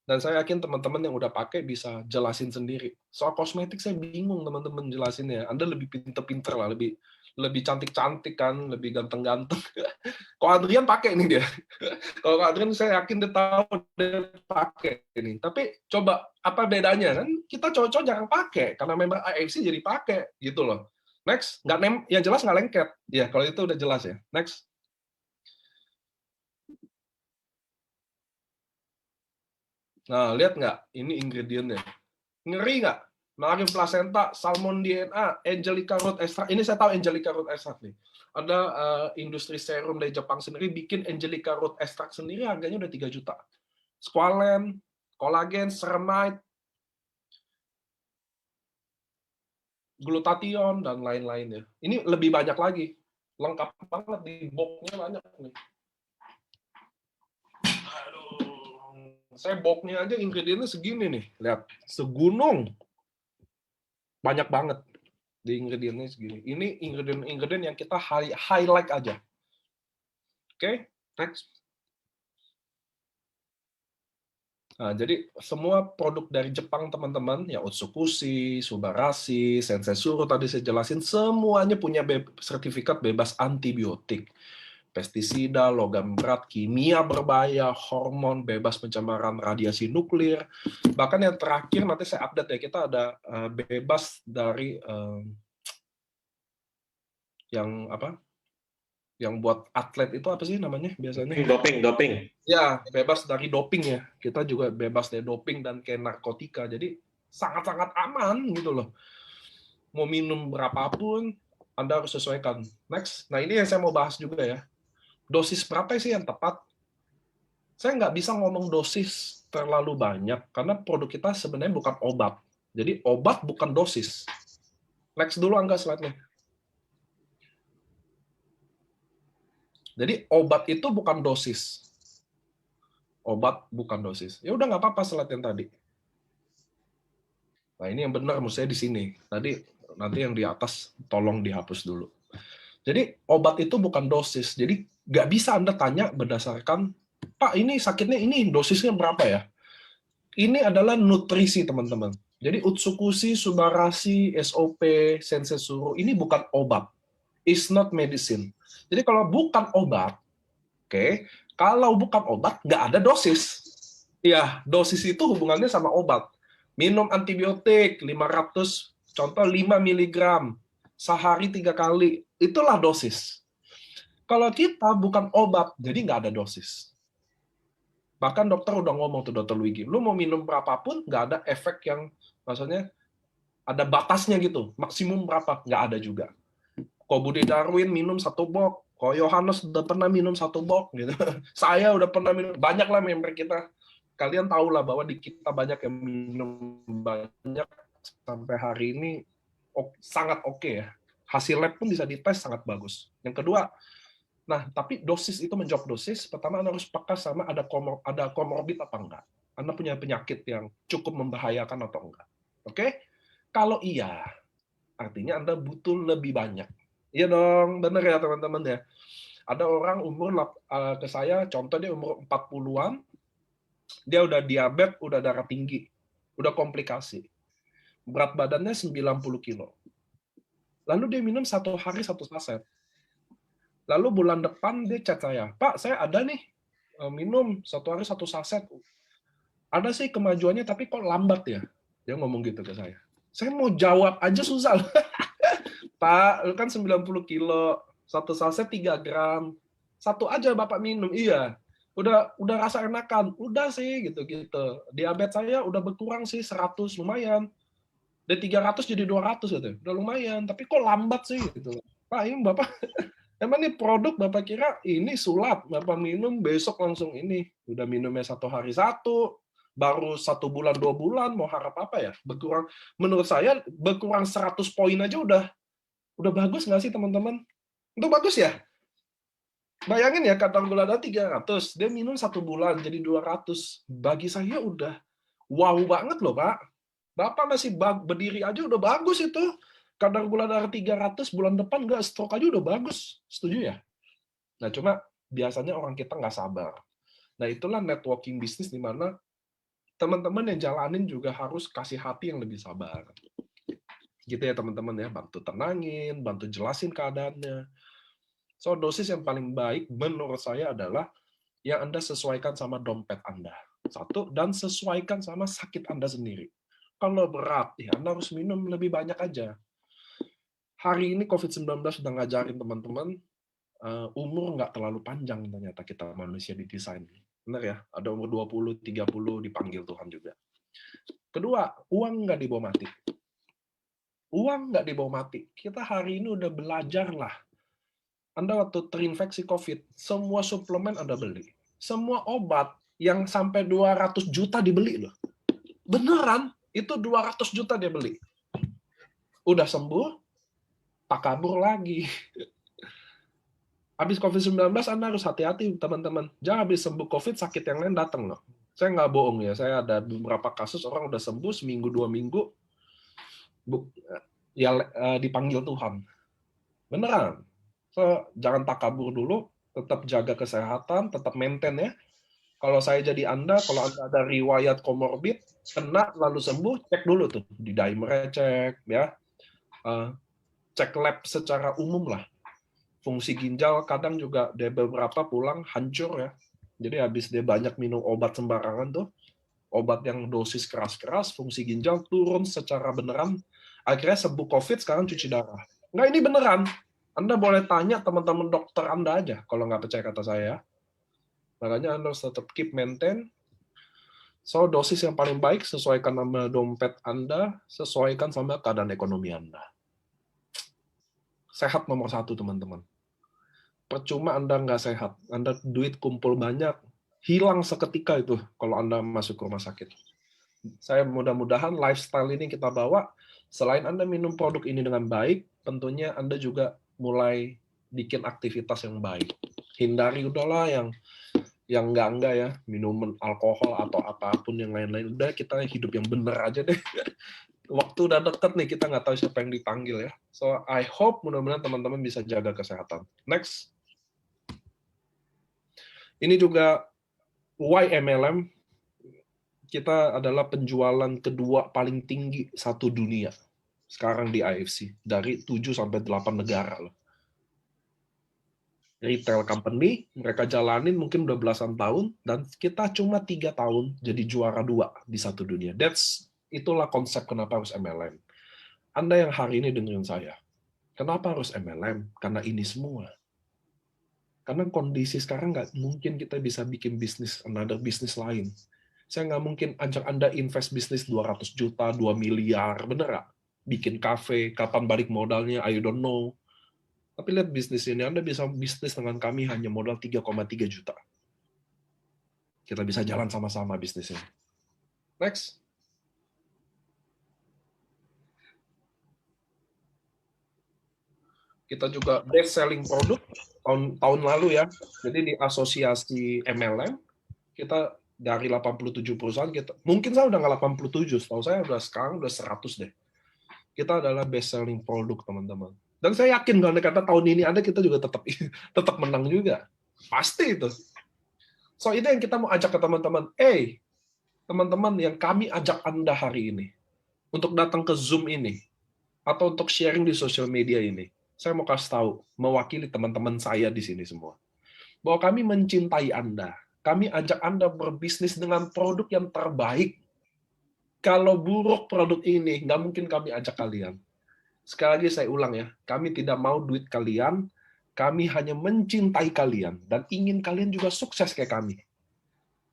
Dan saya yakin teman-teman yang udah pakai bisa jelasin sendiri. Soal kosmetik saya bingung teman-teman jelasinnya. Anda lebih pinter-pinter lah, lebih lebih cantik-cantik kan, lebih ganteng-ganteng. Kok Adrian pakai nih dia. Kalau Adrian saya yakin dia tahu dia pakai ini. Tapi coba apa bedanya kan? Kita cowok-cowok jangan pakai karena member AFC jadi pakai gitu loh. Next, nggak yang jelas nggak lengket. Ya kalau itu udah jelas ya. Next. Nah, lihat nggak? Ini ingredientnya. Ngeri nggak? Marin placenta, salmon DNA, Angelica root extract. Ini saya tahu Angelica root extract nih. Ada industri serum dari Jepang sendiri bikin Angelica root extract sendiri harganya udah 3 juta. Squalene, kolagen, ceramide, glutathione, dan lain-lainnya. Ini lebih banyak lagi. Lengkap banget di boxnya banyak nih. Saya boxnya aja ingredientnya segini nih. Lihat, segunung. Banyak banget di ingredientnya segini. Ini ingredient yang kita highlight aja. Oke, next. Nah, jadi semua produk dari Jepang teman-teman, ya Otsukushi, Subarashi, Sensei Suru tadi saya jelasin, semuanya punya sertifikat bebas antibiotik, pestisida, logam berat, kimia berbahaya, hormon, bebas pencemaran radiasi nuklir. Bahkan yang terakhir nanti saya update ya, kita ada bebas dari yang apa? Yang buat atlet itu apa sih namanya biasanya?
Doping.
Ya, bebas dari doping ya. Kita juga bebas dari doping dan kayak narkotika. Jadi sangat-sangat aman gitu loh. Mau minum berapapun, Anda harus sesuaikan. Next. Nah, ini yang saya mau bahas juga ya. Dosis berapa sih yang tepat? Saya nggak bisa ngomong dosis terlalu banyak, karena produk kita sebenarnya bukan obat. Jadi obat bukan dosis. Next dulu Angga slide-nya. Jadi obat itu bukan dosis. Obat bukan dosis. Ya udah nggak apa-apa slide yang tadi. Nah ini yang benar menurut saya di sini. Tadi nanti yang di atas tolong dihapus dulu. Jadi obat itu bukan dosis. Jadi nggak bisa Anda tanya berdasarkan, Pak ini sakitnya ini dosisnya berapa ya? Ini adalah nutrisi teman-teman. Jadi Utsukushi, Subarashi, SOP, Sensei Suru ini bukan obat. It's not medicine. Jadi kalau bukan obat, oke, kalau bukan obat, nggak ada dosis. Ya, dosis itu hubungannya sama obat. Minum antibiotik 500, contoh 5 miligram, sehari 3 kali, itulah dosis. Kalau kita bukan obat, jadi nggak ada dosis. Bahkan dokter udah ngomong tuh, Dokter Luigi, lu mau minum berapapun, nggak ada efek yang, maksudnya, ada batasnya gitu, maksimum berapa, nggak ada juga. Kok Budi Darwin minum 1 box, kok Yohanes udah pernah minum 1 box gitu. Saya udah pernah minum, banyak lah member kita. Kalian tahu lah bahwa di kita banyak yang minum banyak sampai hari ini sangat oke ya. Hasil lab pun bisa dites sangat bagus. Yang kedua, nah tapi dosis itu menjawab dosis. Pertama Anda harus peka sama ada komorbid apa enggak. Anda punya penyakit yang cukup membahayakan atau enggak. Oke? Kalau iya, artinya Anda butuh lebih banyak. Iya dong, benar ya teman-teman ya. Ada orang umur ke saya, contoh dia umur 40-an, dia udah diabetes, udah darah tinggi, udah komplikasi. Berat badannya 90 kilo. Lalu dia minum 1 hari 1 saset. Lalu bulan depan dia chat saya, Pak, saya ada nih minum 1 hari 1 saset. Ada sih kemajuannya, tapi kok lambat ya? Dia ngomong gitu ke saya. Saya mau jawab aja susah. Pak, lu kan 90 kilo, 1 saset 3 gram. 1 aja Bapak minum. Iya. Udah rasa enakan. Udah sih gitu-gitu. Diabetes saya udah berkurang sih 100, lumayan. Dari 300 jadi 200 gitu. Udah lumayan, tapi kok lambat sih gitu. Pak, ini Bapak emang ini produk Bapak kira ini sulap, Bapak minum besok langsung ini. Udah minumnya 1 hari 1, baru 1 bulan 2 bulan mau harap apa ya? Berkurang, menurut saya berkurang 100 poin aja udah bagus nggak sih teman-teman? Itu bagus ya? Bayangin ya, kadar gula darah 300, dia minum 1 bulan jadi 200. Bagi saya udah wow banget loh Pak. Bapak masih berdiri aja udah bagus itu. Kadar gula darah 300, bulan depan nggak stroke aja udah bagus. Setuju ya? Nah, cuma biasanya orang kita nggak sabar. Nah, itulah networking bisnis di mana teman-teman yang jalanin juga harus kasih hati yang lebih sabar. Gitu ya teman-teman ya, bantu tenangin, bantu jelasin keadaannya. So, dosis yang paling baik menurut saya adalah yang Anda sesuaikan sama dompet Anda. Satu, dan sesuaikan sama sakit Anda sendiri. Kalau berat, ya Anda harus minum lebih banyak aja. Hari ini COVID-19 sudah ngajarin teman-teman, umur nggak terlalu panjang ternyata kita manusia didesain. Benar ya? Ada umur 20, 30 dipanggil Tuhan juga. Kedua, uang nggak dibawa mati. Uang nggak dibawa mati. Kita hari ini udah belajar lah. Anda waktu terinfeksi COVID, semua suplemen Anda beli. Semua obat yang sampai 200 juta dibeli loh. Beneran, itu 200 juta dia beli. Udah sembuh, tak kabur lagi. Habis COVID-19, Anda harus hati-hati, teman-teman. Jangan habis sembuh COVID, sakit yang lain datang loh. Saya nggak bohong ya, saya ada beberapa kasus orang udah sembuh, seminggu, 2 minggu, ya dipanggil Tuhan. Beneran. So, jangan takabur dulu, tetap jaga kesehatan, tetap maintain ya. Kalau saya jadi Anda, kalau Anda ada riwayat komorbid, kena lalu sembuh, cek dulu tuh. Di dimer cek, ya. Cek lab secara umum lah. Fungsi ginjal kadang juga dia beberapa pulang hancur ya. Jadi habis dia banyak minum obat sembarangan tuh, obat yang dosis keras-keras, fungsi ginjal turun secara beneran, akhirnya sembuh COVID, sekarang cuci darah. Nggak, ini beneran. Anda boleh tanya teman-teman dokter Anda aja, kalau nggak percaya kata saya. Makanya Anda harus tetap keep maintain. So, dosis yang paling baik, sesuaikan sama dompet Anda, sesuaikan sama keadaan ekonomi Anda. Sehat nomor 1, teman-teman. Percuma Anda nggak sehat. Anda duit kumpul banyak, hilang seketika itu kalau Anda masuk ke rumah sakit. Saya mudah-mudahan lifestyle ini kita bawa, selain Anda minum produk ini dengan baik, tentunya Anda juga mulai bikin aktivitas yang baik. Hindari udahlah yang enggak ya, minuman alkohol atau apapun yang lain-lain. Udah, kita hidup yang bener aja deh. Waktu udah deket nih, kita nggak tahu siapa yang dipanggil ya. So, I hope mudah-mudahan teman-teman bisa jaga kesehatan. Next. Ini juga why MLM, kita adalah penjualan kedua paling tinggi satu dunia sekarang di IFC, dari 7 sampai 8 negara loh. Retail company, mereka jalanin mungkin udah belasan tahun, dan kita cuma 3 tahun jadi juara 2 di satu dunia. Itulah konsep kenapa harus MLM. Anda yang hari ini dengerin saya, kenapa harus MLM? Karena ini semua. Karena kondisi sekarang nggak mungkin kita bisa bikin bisnis, another bisnis lain. Saya nggak mungkin ajak Anda invest bisnis 200 juta, 2 miliar, bener nggak? Bikin kafe, kapan balik modalnya, I don't know. Tapi lihat bisnis ini, Anda bisa bisnis dengan kami hanya modal 3,3 juta. Kita bisa jalan sama-sama bisnisnya. Next. Kita juga best selling produk tahun lalu ya. Jadi di asosiasi MLM, kita dari 87 perusahaan, mungkin saya udah nggak 87, setahu saya sekarang udah 100 deh. Kita adalah best selling produk, teman-teman. Dan saya yakin kalau kata tahun ini ada, kita juga tetap menang juga. Pasti itu. So, itu yang kita mau ajak ke teman-teman. Teman-teman yang kami ajak Anda hari ini, untuk datang ke Zoom ini, atau untuk sharing di sosial media ini, saya mau kasih tahu, mewakili teman-teman saya di sini semua, bahwa kami mencintai Anda. Kami ajak Anda berbisnis dengan produk yang terbaik. Kalau buruk produk ini, nggak mungkin kami ajak kalian. Sekali lagi saya ulang ya, kami tidak mau duit kalian, kami hanya mencintai kalian, dan ingin kalian juga sukses kayak kami.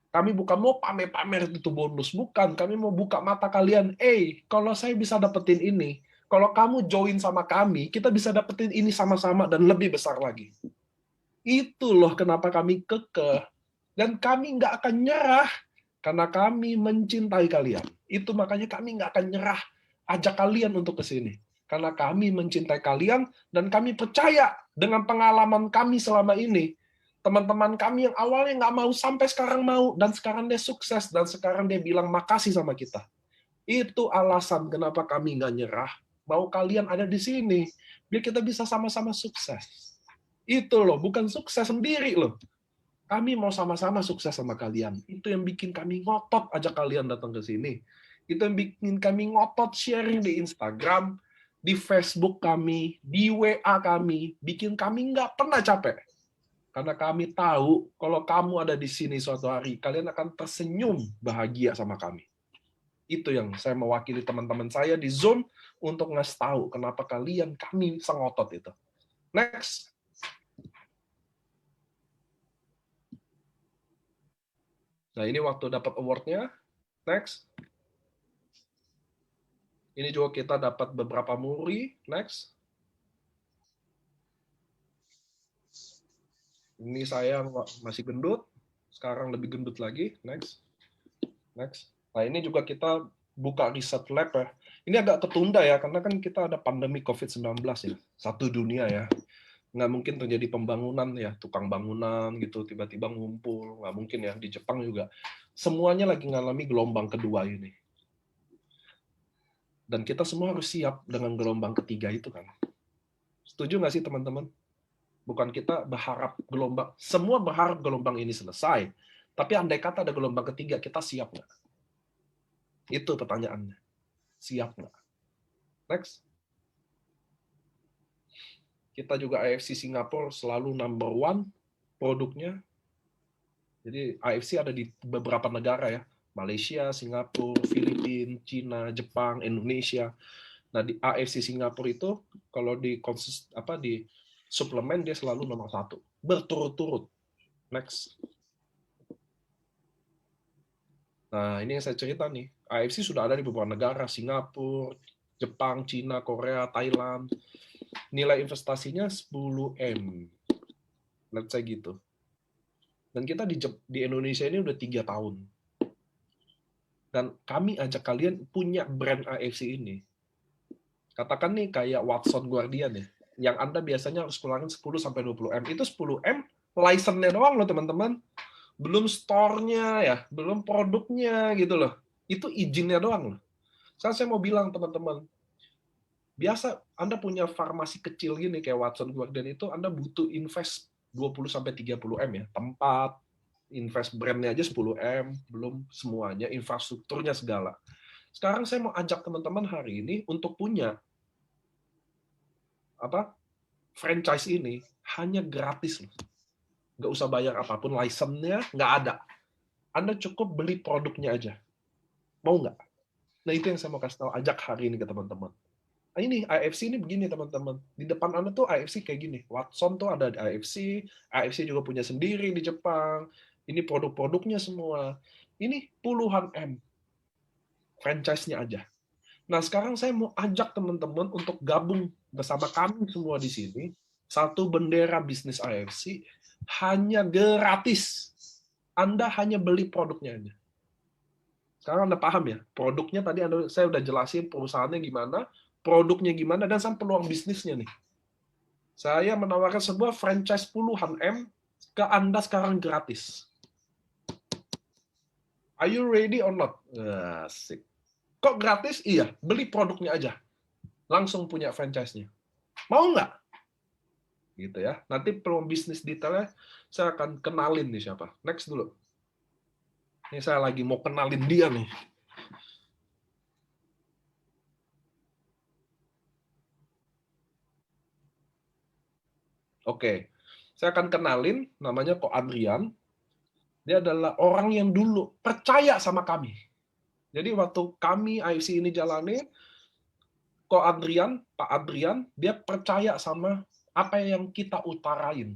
Kami bukan mau pamer-pamer itu bonus, bukan. Kami mau buka mata kalian, kalau saya bisa dapetin ini, kalau kamu join sama kami, kita bisa dapetin ini sama-sama dan lebih besar lagi. Itu loh kenapa kami kekeh. Dan kami nggak akan nyerah, karena kami mencintai kalian. Itu makanya kami nggak akan nyerah, ajak kalian untuk ke sini. Karena kami mencintai kalian, dan kami percaya dengan pengalaman kami selama ini. Teman-teman kami yang awalnya nggak mau, sampai sekarang mau, dan sekarang dia sukses, dan sekarang dia bilang makasih sama kita. Itu alasan kenapa kami nggak nyerah. Mau kalian ada di sini, biar kita bisa sama-sama sukses. Itu loh, bukan sukses sendiri loh. Kami mau sama-sama sukses sama kalian. Itu yang bikin kami ngotot ajak kalian datang ke sini. Itu yang bikin kami ngotot sharing di Instagram, di Facebook kami, di WA kami. Bikin kami nggak pernah capek. Karena kami tahu kalau kamu ada di sini suatu hari, kalian akan tersenyum bahagia sama kami. Itu yang saya mewakili teman-teman saya di Zoom untuk ngasih tahu kenapa kami sengotot itu. Next. Nah, ini waktu dapat award-nya. Next. Ini juga kita dapat beberapa muri. Next. Ini saya masih gendut. Sekarang lebih gendut lagi. Next. Next. Nah, ini juga kita buka riset lab ya. Ini agak ketunda ya, karena kan kita ada pandemi COVID-19 ya. Satu dunia ya. Nggak mungkin terjadi pembangunan ya, tukang bangunan gitu, tiba-tiba ngumpul. Nggak mungkin ya, di Jepang juga. Semuanya lagi ngalami gelombang kedua ini. Dan kita semua harus siap dengan gelombang ketiga itu kan. Setuju nggak sih teman-teman? Bukan kita berharap semua berharap gelombang ini selesai. Tapi andai kata ada gelombang ketiga, kita siap nggak? Itu pertanyaannya. Siap nggak? Next. Kita juga AFC Singapura selalu number one produknya. Jadi AFC ada di beberapa negara ya. Malaysia, Singapura, Filipina, Cina, Jepang, Indonesia. Nah, di AFC Singapura itu kalau di suplemen dia selalu nomor 1. Berturut-turut. Next. Nah, ini yang saya cerita nih. AFC sudah ada di beberapa negara. Singapura, Jepang, Cina, Korea, Thailand. Nilai investasinya 10M. Let's say gitu. Dan kita di Indonesia ini udah 3 tahun. Dan kami ajak kalian punya brand AFC ini. Katakan nih kayak Watson Guardian ya. Yang Anda biasanya harus keluarin 10-20M. Itu 10M license-nya doang loh teman-teman. Belum store-nya ya, belum produknya gitu loh. Itu izinnya doang loh. Sekarang saya mau bilang teman-teman, biasa Anda punya farmasi kecil gini kayak Watson Guardian itu Anda butuh invest 20-30M ya. Tempat, invest brandnya aja 10M, belum semuanya, infrastrukturnya segala. Sekarang saya mau ajak teman-teman hari ini untuk punya franchise ini hanya gratis loh. Nggak usah bayar apapun, license-nya nggak ada. Anda cukup beli produknya aja. Mau nggak? Nah, itu yang saya mau kasih tahu, ajak hari ini ke teman-teman. Nah, ini AFC ini begini teman-teman. Di depan Anda tuh AFC kayak gini. Watson tuh ada di AFC juga punya sendiri di Jepang. Ini produk-produknya semua. Ini puluhan M. Franchise-nya aja. Nah, sekarang saya mau ajak teman-teman untuk gabung bersama kami semua di sini. Satu bendera bisnis AFC hanya gratis. Anda hanya beli produknya aja. Sekarang Anda paham ya? Produknya tadi saya udah jelasin perusahaannya gimana, produknya gimana, dan sama peluang bisnisnya nih. Saya menawarkan sebuah franchise puluhan M ke Anda sekarang gratis. Are you ready or not? Asik. Kok gratis? Iya, beli produknya aja. Langsung punya franchise-nya. Mau nggak? Gitu ya. Nanti peluang bisnis detailnya saya akan kenalin nih siapa. Next dulu. Ini saya lagi mau kenalin dia nih. Oke. Saya akan kenalin, namanya Ko Adrian. Dia adalah orang yang dulu percaya sama kami. Jadi waktu kami IFC ini jalani, Ko Adrian, Pak Adrian, dia percaya sama apa yang kita utarain.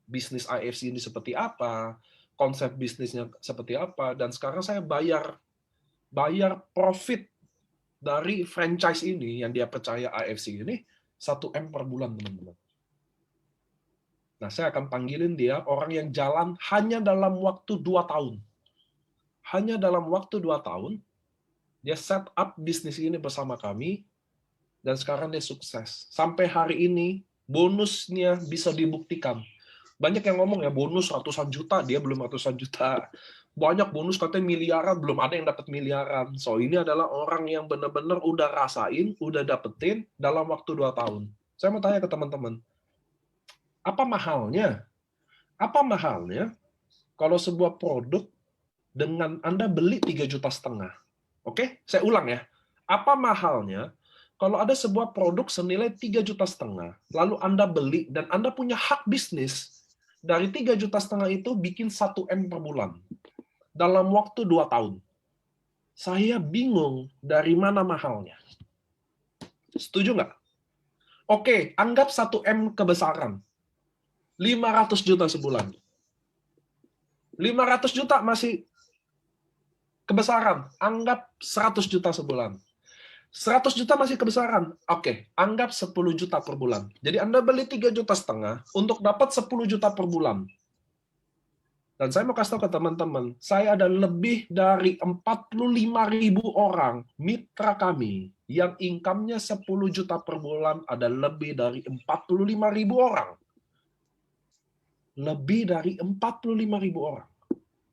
Bisnis IFC ini seperti apa, konsep bisnisnya seperti apa, dan sekarang saya bayar profit dari franchise ini yang dia percaya IFC ini 1M per bulan, teman-teman. Nah, saya akan panggilin dia orang yang jalan hanya dalam waktu 2 tahun. Hanya dalam waktu 2 tahun, dia set up bisnis ini bersama kami, dan sekarang dia sukses. Sampai hari ini, bonusnya bisa dibuktikan. Banyak yang ngomong ya, bonus ratusan juta, dia belum ratusan juta. banyak bonus katanya miliaran, belum ada yang dapat miliaran. So ini adalah orang yang benar-benar udah rasain, udah dapetin dalam waktu 2 tahun. Saya mau tanya ke teman-teman, apa mahalnya? Apa mahalnya kalau sebuah produk dengan Anda beli 3,5 juta? Oke, saya ulang ya. Apa mahalnya kalau ada sebuah produk senilai 3,5 juta, lalu Anda beli dan Anda punya hak bisnis dari 3,5 juta itu bikin 1 M per bulan dalam waktu 2 tahun. Saya bingung dari mana mahalnya. Setuju nggak? Oke, anggap 1 M kebesaran. 500 juta sebulan. 500 juta masih kebesaran. Anggap 100 juta sebulan. 100 juta masih kebesaran. Oke, anggap 10 juta per bulan. Jadi Anda beli 3,5 juta untuk dapat 10 juta per bulan. Dan saya mau kasih tahu ke teman-teman, saya ada lebih dari 45.000 orang mitra kami yang income-nya 10 juta per bulan, ada lebih dari 45.000 orang. Lebih dari 45.000 orang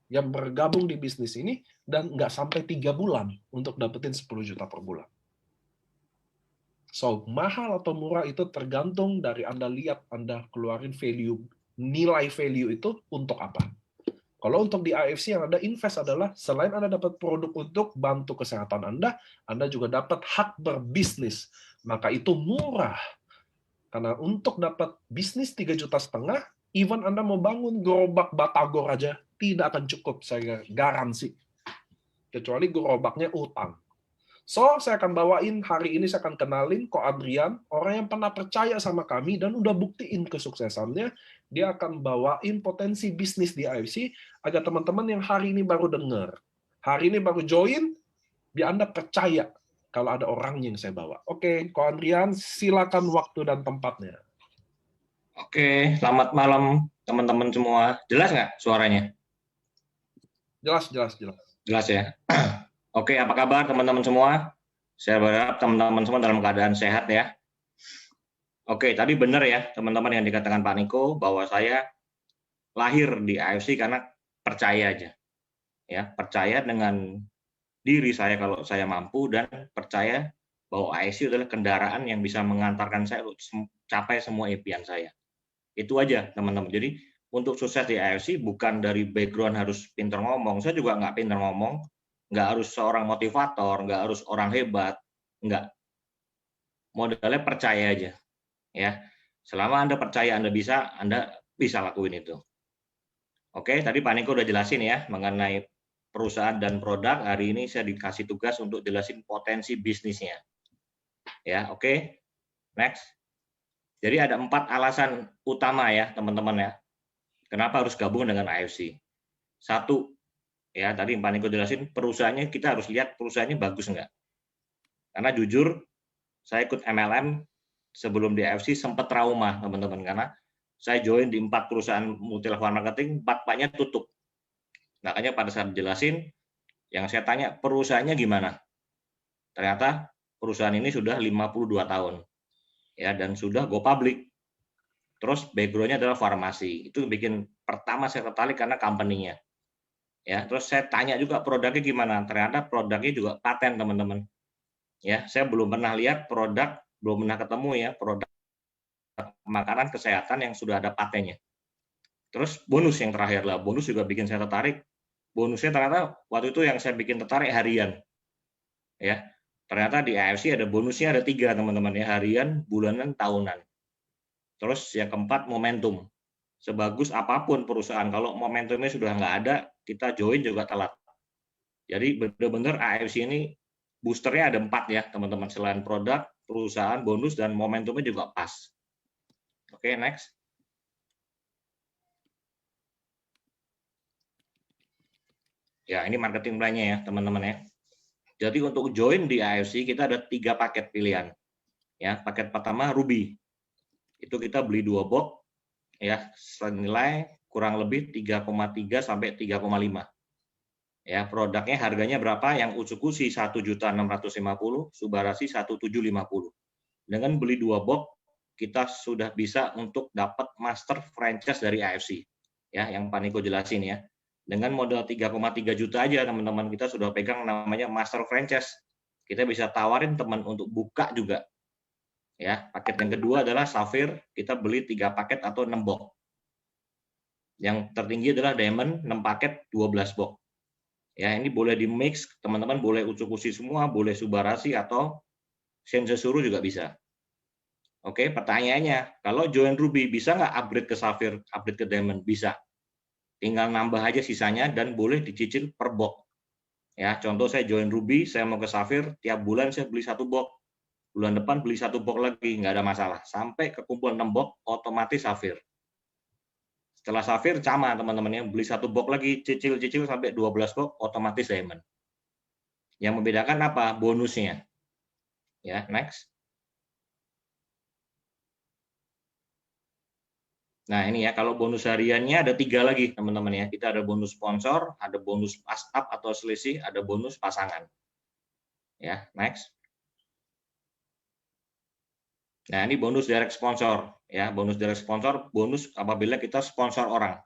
yang bergabung di bisnis ini dan nggak sampai 3 bulan untuk dapetin 10 juta per bulan. So, mahal atau murah itu tergantung dari Anda lihat Anda keluarin value, nilai value itu untuk apa. Kalau untuk di AFC yang Anda invest adalah selain Anda dapat produk untuk bantu kesehatan Anda juga dapat hak berbisnis. Maka itu murah. Karena untuk dapat bisnis 3,5 juta, even Anda mau bangun gerobak batagor aja, tidak akan cukup, saya garansi. Kecuali gerobaknya utang. So, saya akan bawain hari ini, saya akan kenalin Ko Adrian, orang yang pernah percaya sama kami dan udah buktiin kesuksesannya. Dia akan bawain potensi bisnis di AFC agar teman-teman yang hari ini baru dengar, hari ini baru join, biar Anda percaya kalau ada orang yang saya bawa. Oke, Ko Adrian, silakan waktu dan tempatnya.
Oke, selamat malam teman-teman semua. Jelas nggak suaranya?
Jelas.
Jelas ya. Oke, apa kabar teman-teman semua? Saya berharap teman-teman semua dalam keadaan sehat ya. Oke, tadi benar ya teman-teman yang dikatakan Pak Niko bahwa saya lahir di AFC karena percaya aja. Ya, percaya dengan diri saya kalau saya mampu dan percaya bahwa AFC adalah kendaraan yang bisa mengantarkan saya untuk capai semua impian saya. Itu aja teman-teman. Jadi untuk sukses di AFC bukan dari background harus pinter ngomong. Saya juga nggak pinter ngomong, nggak harus seorang motivator, nggak harus orang hebat, nggak. Modalnya percaya aja, ya. Selama Anda percaya Anda bisa lakuin itu. Oke, tadi Pak Niko udah jelasin ya mengenai perusahaan dan produk. Hari ini saya dikasih tugas untuk jelasin potensi bisnisnya. Ya, oke. Next. Jadi ada 4 alasan utama ya teman-teman ya. Kenapa harus gabung dengan AFC? 1, ya tadi Pak Niko jelasin, perusahaannya kita harus lihat perusahaannya bagus nggak. Karena jujur, saya ikut MLM sebelum di AFC sempat trauma teman-teman, karena saya join di 4 perusahaan multi level marketing, 4-4-nya tutup. Makanya pada saat jelasin, yang saya tanya perusahaannya gimana? Ternyata perusahaan ini sudah 52 tahun, ya, dan sudah go public. Terus background-nya adalah farmasi. Itu bikin pertama saya tertarik karena company-nya. Ya, terus saya tanya juga produknya gimana. Ternyata produknya juga paten, teman-teman. Ya, saya belum pernah lihat produk, belum pernah ketemu ya produk makanan kesehatan yang sudah ada patennya. Terus bonus yang terakhir lah, bonus juga bikin saya tertarik. Bonusnya ternyata waktu itu yang saya bikin tertarik harian. Ya, ternyata di AFC ada bonusnya ada 3 teman-teman ya, harian, bulanan, tahunan. Terus yang keempat momentum. Sebagus apapun perusahaan, kalau momentumnya sudah nggak ada, kita join juga telat. Jadi benar-benar AFC ini boosternya ada 4 ya teman-teman, selain produk, perusahaan, bonus, dan momentumnya juga pas. Oke, next. Ya, ini marketing plan-nya ya teman-teman ya. Jadi untuk join di AFC kita ada 3 paket pilihan. Ya, paket pertama Ruby. Itu kita beli 2 box ya, senilai kurang lebih 3,3 sampai 3,5. Ya, produknya harganya berapa? Yang Utsukushi 1.650.000, Subarashi 1.750. Dengan beli 2 box kita sudah bisa untuk dapat master franchise dari AFC. Ya, yang Pak Niko jelasin ya. Dengan modal 3,3 juta aja teman-teman kita sudah pegang namanya master franchise. Kita bisa tawarin teman untuk buka juga. Ya, paket yang kedua adalah Sapphire, kita beli 3 paket atau 6 box. Yang tertinggi adalah Diamond 6 paket 12 box. Ya, ini boleh di mix, teman-teman boleh ucuk-uci semua, boleh subarasi atau sensesuru juga bisa. Oke, pertanyaannya, kalau join Ruby bisa nggak upgrade ke Sapphire, upgrade ke Diamond? Bisa. Tinggal nambah aja sisanya dan boleh dicicil per box. Ya, contoh saya join Ruby, saya mau ke Sapphire, tiap bulan saya beli 1 box. Bulan depan beli 1 box lagi, nggak ada masalah. Sampai kekumpul 6 box, otomatis Sapphire. Setelah Sapphire sama teman-teman ya, beli 1 box lagi, cicil-cicil sampai 12 box, otomatis Diamond. Yang membedakan apa? Bonusnya. Ya, next. Nah ini ya, kalau bonus hariannya ada 3 lagi teman-teman ya. Kita ada bonus sponsor, ada bonus pass up atau selisih, ada bonus pasangan. Ya, next. Nah ini bonus direct sponsor. Ya, bonus direct sponsor, bonus apabila kita sponsor orang.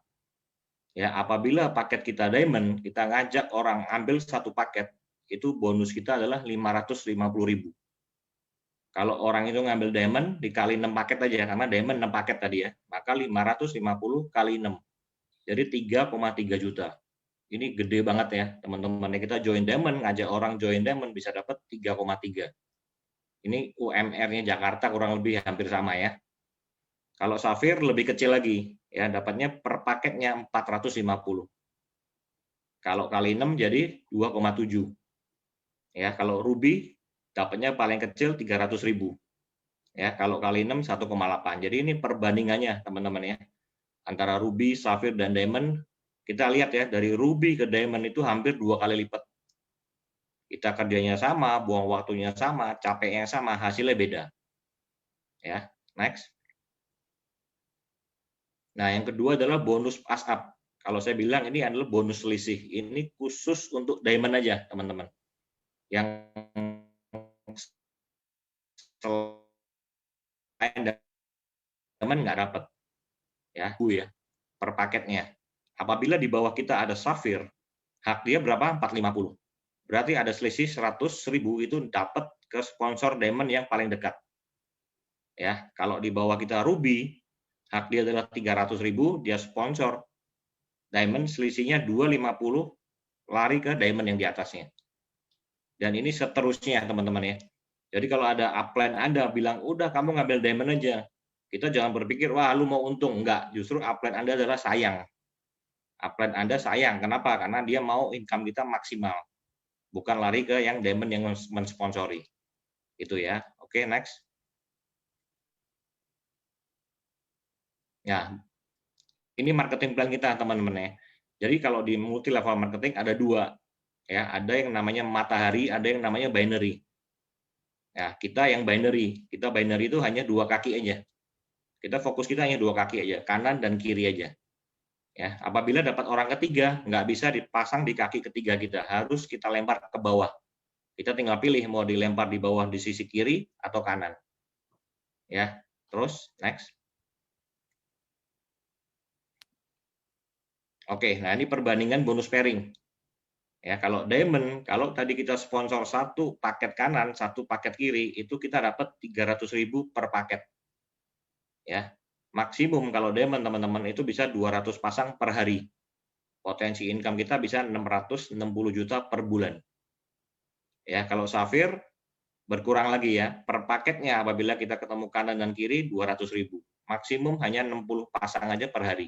Ya, apabila paket kita Diamond, kita ngajak orang ambil 1 paket, itu bonus kita adalah 550.000. Kalau orang itu ngambil Diamond dikali 6 paket aja, karena Diamond 6 paket tadi ya, maka 550 kali 6. Jadi 3,3 juta. Ini gede banget ya teman-teman. Kita join Diamond, ngajak orang join Diamond bisa dapat 3,3. Ini UMR-nya Jakarta kurang lebih hampir sama ya. Kalau Sapphire lebih kecil lagi, ya dapatnya per paketnya 450. Kalau kali 6 jadi 2,7. Ya, kalau Ruby dapatnya paling kecil 300.000. Ya, kalau kali 6 1,8. Jadi ini perbandingannya teman-teman ya. Antara Ruby, Sapphire dan Diamond, kita lihat ya dari Ruby ke Diamond itu hampir 2 kali lipat. Kita kerjanya sama, buang waktunya sama, capeknya sama, hasilnya beda. Ya, next. Nah, yang kedua adalah bonus pass up. Kalau saya bilang ini adalah bonus selisih. Ini khusus untuk Diamond aja, teman-teman. Yang selain Diamond nggak dapat. Ya, per paketnya. Apabila di bawah kita ada Sapphire, hak dia berapa? 450. Berarti ada selisih 100.000 itu dapat ke sponsor Diamond yang paling dekat. Ya, kalau di bawah kita Ruby, hak dia adalah 300.000, dia sponsor Diamond, selisihnya 250 lari ke Diamond yang di atasnya. Dan ini seterusnya teman-teman ya. Jadi kalau ada upline Anda bilang, udah kamu ngambil Diamond aja, kita jangan berpikir, wah lu mau untung. Enggak, justru upline Anda adalah sayang. Upline Anda sayang, kenapa? Karena dia mau income kita maksimal. Bukan lari ke yang Diamond yang mensponsori. Itu ya. Oke, next. Ya, ini marketing plan kita teman-teman ya. Jadi kalau di multi level marketing ada 2 ya, ada yang namanya matahari, ada yang namanya binary. Ya, kita yang binary. Kita binary itu hanya 2 kaki aja. Kita fokus kita hanya 2 kaki aja, kanan dan kiri aja. Ya, apabila dapat orang ketiga, nggak bisa dipasang di kaki ketiga kita, harus kita lempar ke bawah. Kita tinggal pilih mau dilempar di bawah di sisi kiri atau kanan. Ya, terus next. Oke, nah ini perbandingan bonus pairing. Ya, kalau Diamond, kalau tadi kita sponsor 1 paket kanan, 1 paket kiri, itu kita dapat 300.000 per paket. Ya, maksimum kalau Diamond teman-teman itu bisa 200 pasang per hari. Potensi income kita bisa 660 juta per bulan. Ya, kalau Sapphire berkurang lagi ya, per paketnya apabila kita ketemu kanan dan kiri 200.000. Maksimum hanya 60 pasang aja per hari.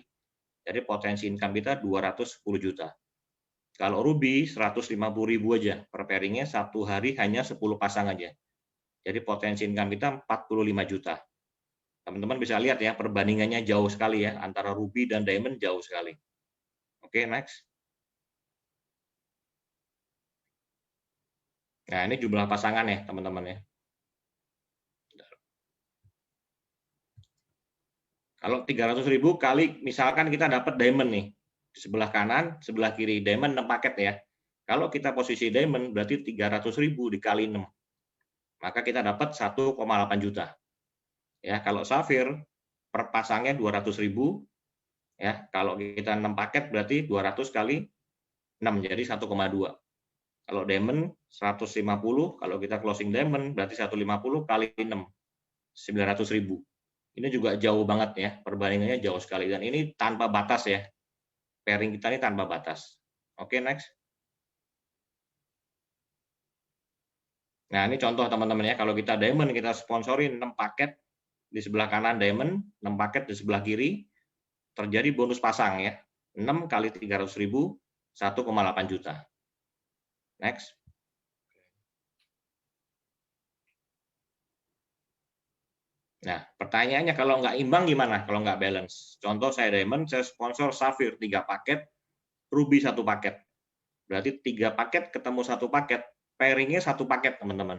Jadi potensi income kita 210 juta. Kalau Ruby 150.000 aja per pairingnya, 1 hari hanya 10 pasang aja. Jadi potensi income kita 45 juta. Teman-teman bisa lihat ya perbandingannya jauh sekali ya antara Ruby dan Diamond jauh sekali. Oke, next. Nah, ini jumlah pasangan ya teman-teman ya. Kalau 300.000 kali misalkan kita dapat Diamond nih. Di sebelah kanan, sebelah kiri Diamond 6 paket ya. Kalau kita posisi Diamond berarti 300.000 dikali 6. Maka kita dapat 1,8 juta. Ya, kalau Sapphire per pasangnya 200.000, Ya, kalau kita 6 paket berarti 200 kali 6 jadi 1,2. Kalau diamond 150, kalau kita closing diamond berarti 150 kali 6, 900.000. Ini juga jauh banget ya, perbandingannya jauh sekali dan ini tanpa batas ya. Pairing kita ini tanpa batas. Oke, next. Nah, ini contoh teman-teman ya, kalau kita diamond kita sponsorin 6 paket di sebelah kanan diamond, 6 paket di sebelah kiri, terjadi bonus pasang ya. 6 kali 300.000, 1,8 juta. Next. Nah, pertanyaannya kalau nggak imbang gimana? Kalau nggak balance? Contoh saya diamond, saya sponsor Sapphire 3 paket, Ruby 1 paket. Berarti 3 paket ketemu 1 paket, pairingnya 1 paket teman-teman.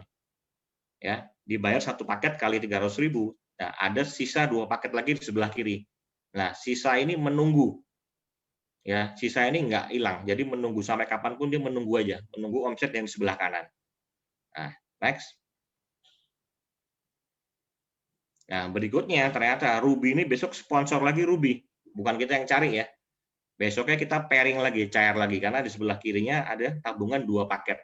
Ya, dibayar 1 paket kali 300.000. Nah, ada sisa 2 paket lagi di sebelah kiri. Nah, sisa ini menunggu. Ya, sisa ini nggak hilang. Jadi menunggu sampai kapanpun dia menunggu aja, menunggu omset yang di sebelah kanan. Nah, next. Nah, berikutnya ternyata Ruby ini besok sponsor lagi Ruby. Bukan kita yang cari ya. Besoknya kita pairing lagi, cair lagi karena di sebelah kirinya ada tabungan 2 paket.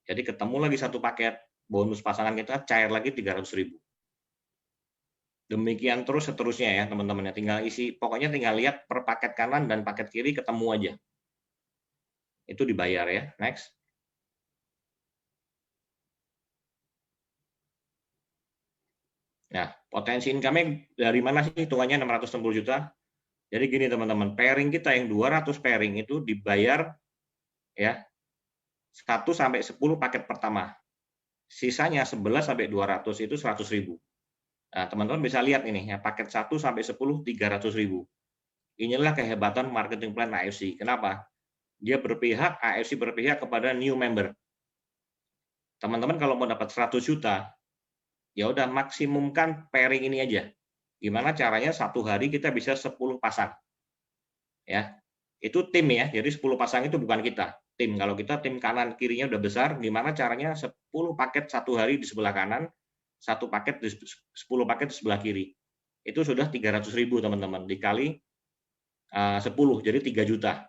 Jadi ketemu lagi 1 paket, bonus pasangan kita cair lagi 300.000. Demikian terus seterusnya ya teman-teman ya. Tinggal isi, pokoknya tinggal lihat per paket kanan dan paket kiri ketemu aja. Itu dibayar ya. Next. Nah, potensi income-nya dari mana sih hitungannya 660 juta? Jadi gini teman-teman, pairing kita yang 200 pairing itu dibayar ya 1 sampai 10 paket pertama. Sisanya 11 sampai 200 itu 100.000. Nah, teman-teman bisa lihat ini ya, paket 1 sampai 10 300.000. Inilah kehebatan marketing plan AFC. Kenapa? Dia berpihak, AFC berpihak kepada new member. Teman-teman kalau mau dapat 100 juta, ya udah maksimumkan pairing ini aja. Gimana caranya satu hari kita bisa 10 pasang. Ya. Itu tim ya. Jadi 10 pasang itu bukan kita. Tim. Kalau kita tim kanan kirinya udah besar, gimana caranya 10 paket satu hari di sebelah kanan, 1 paket 10 paket di sebelah kiri. Itu sudah 300.000 teman-teman. Dikali 10 jadi 3 juta.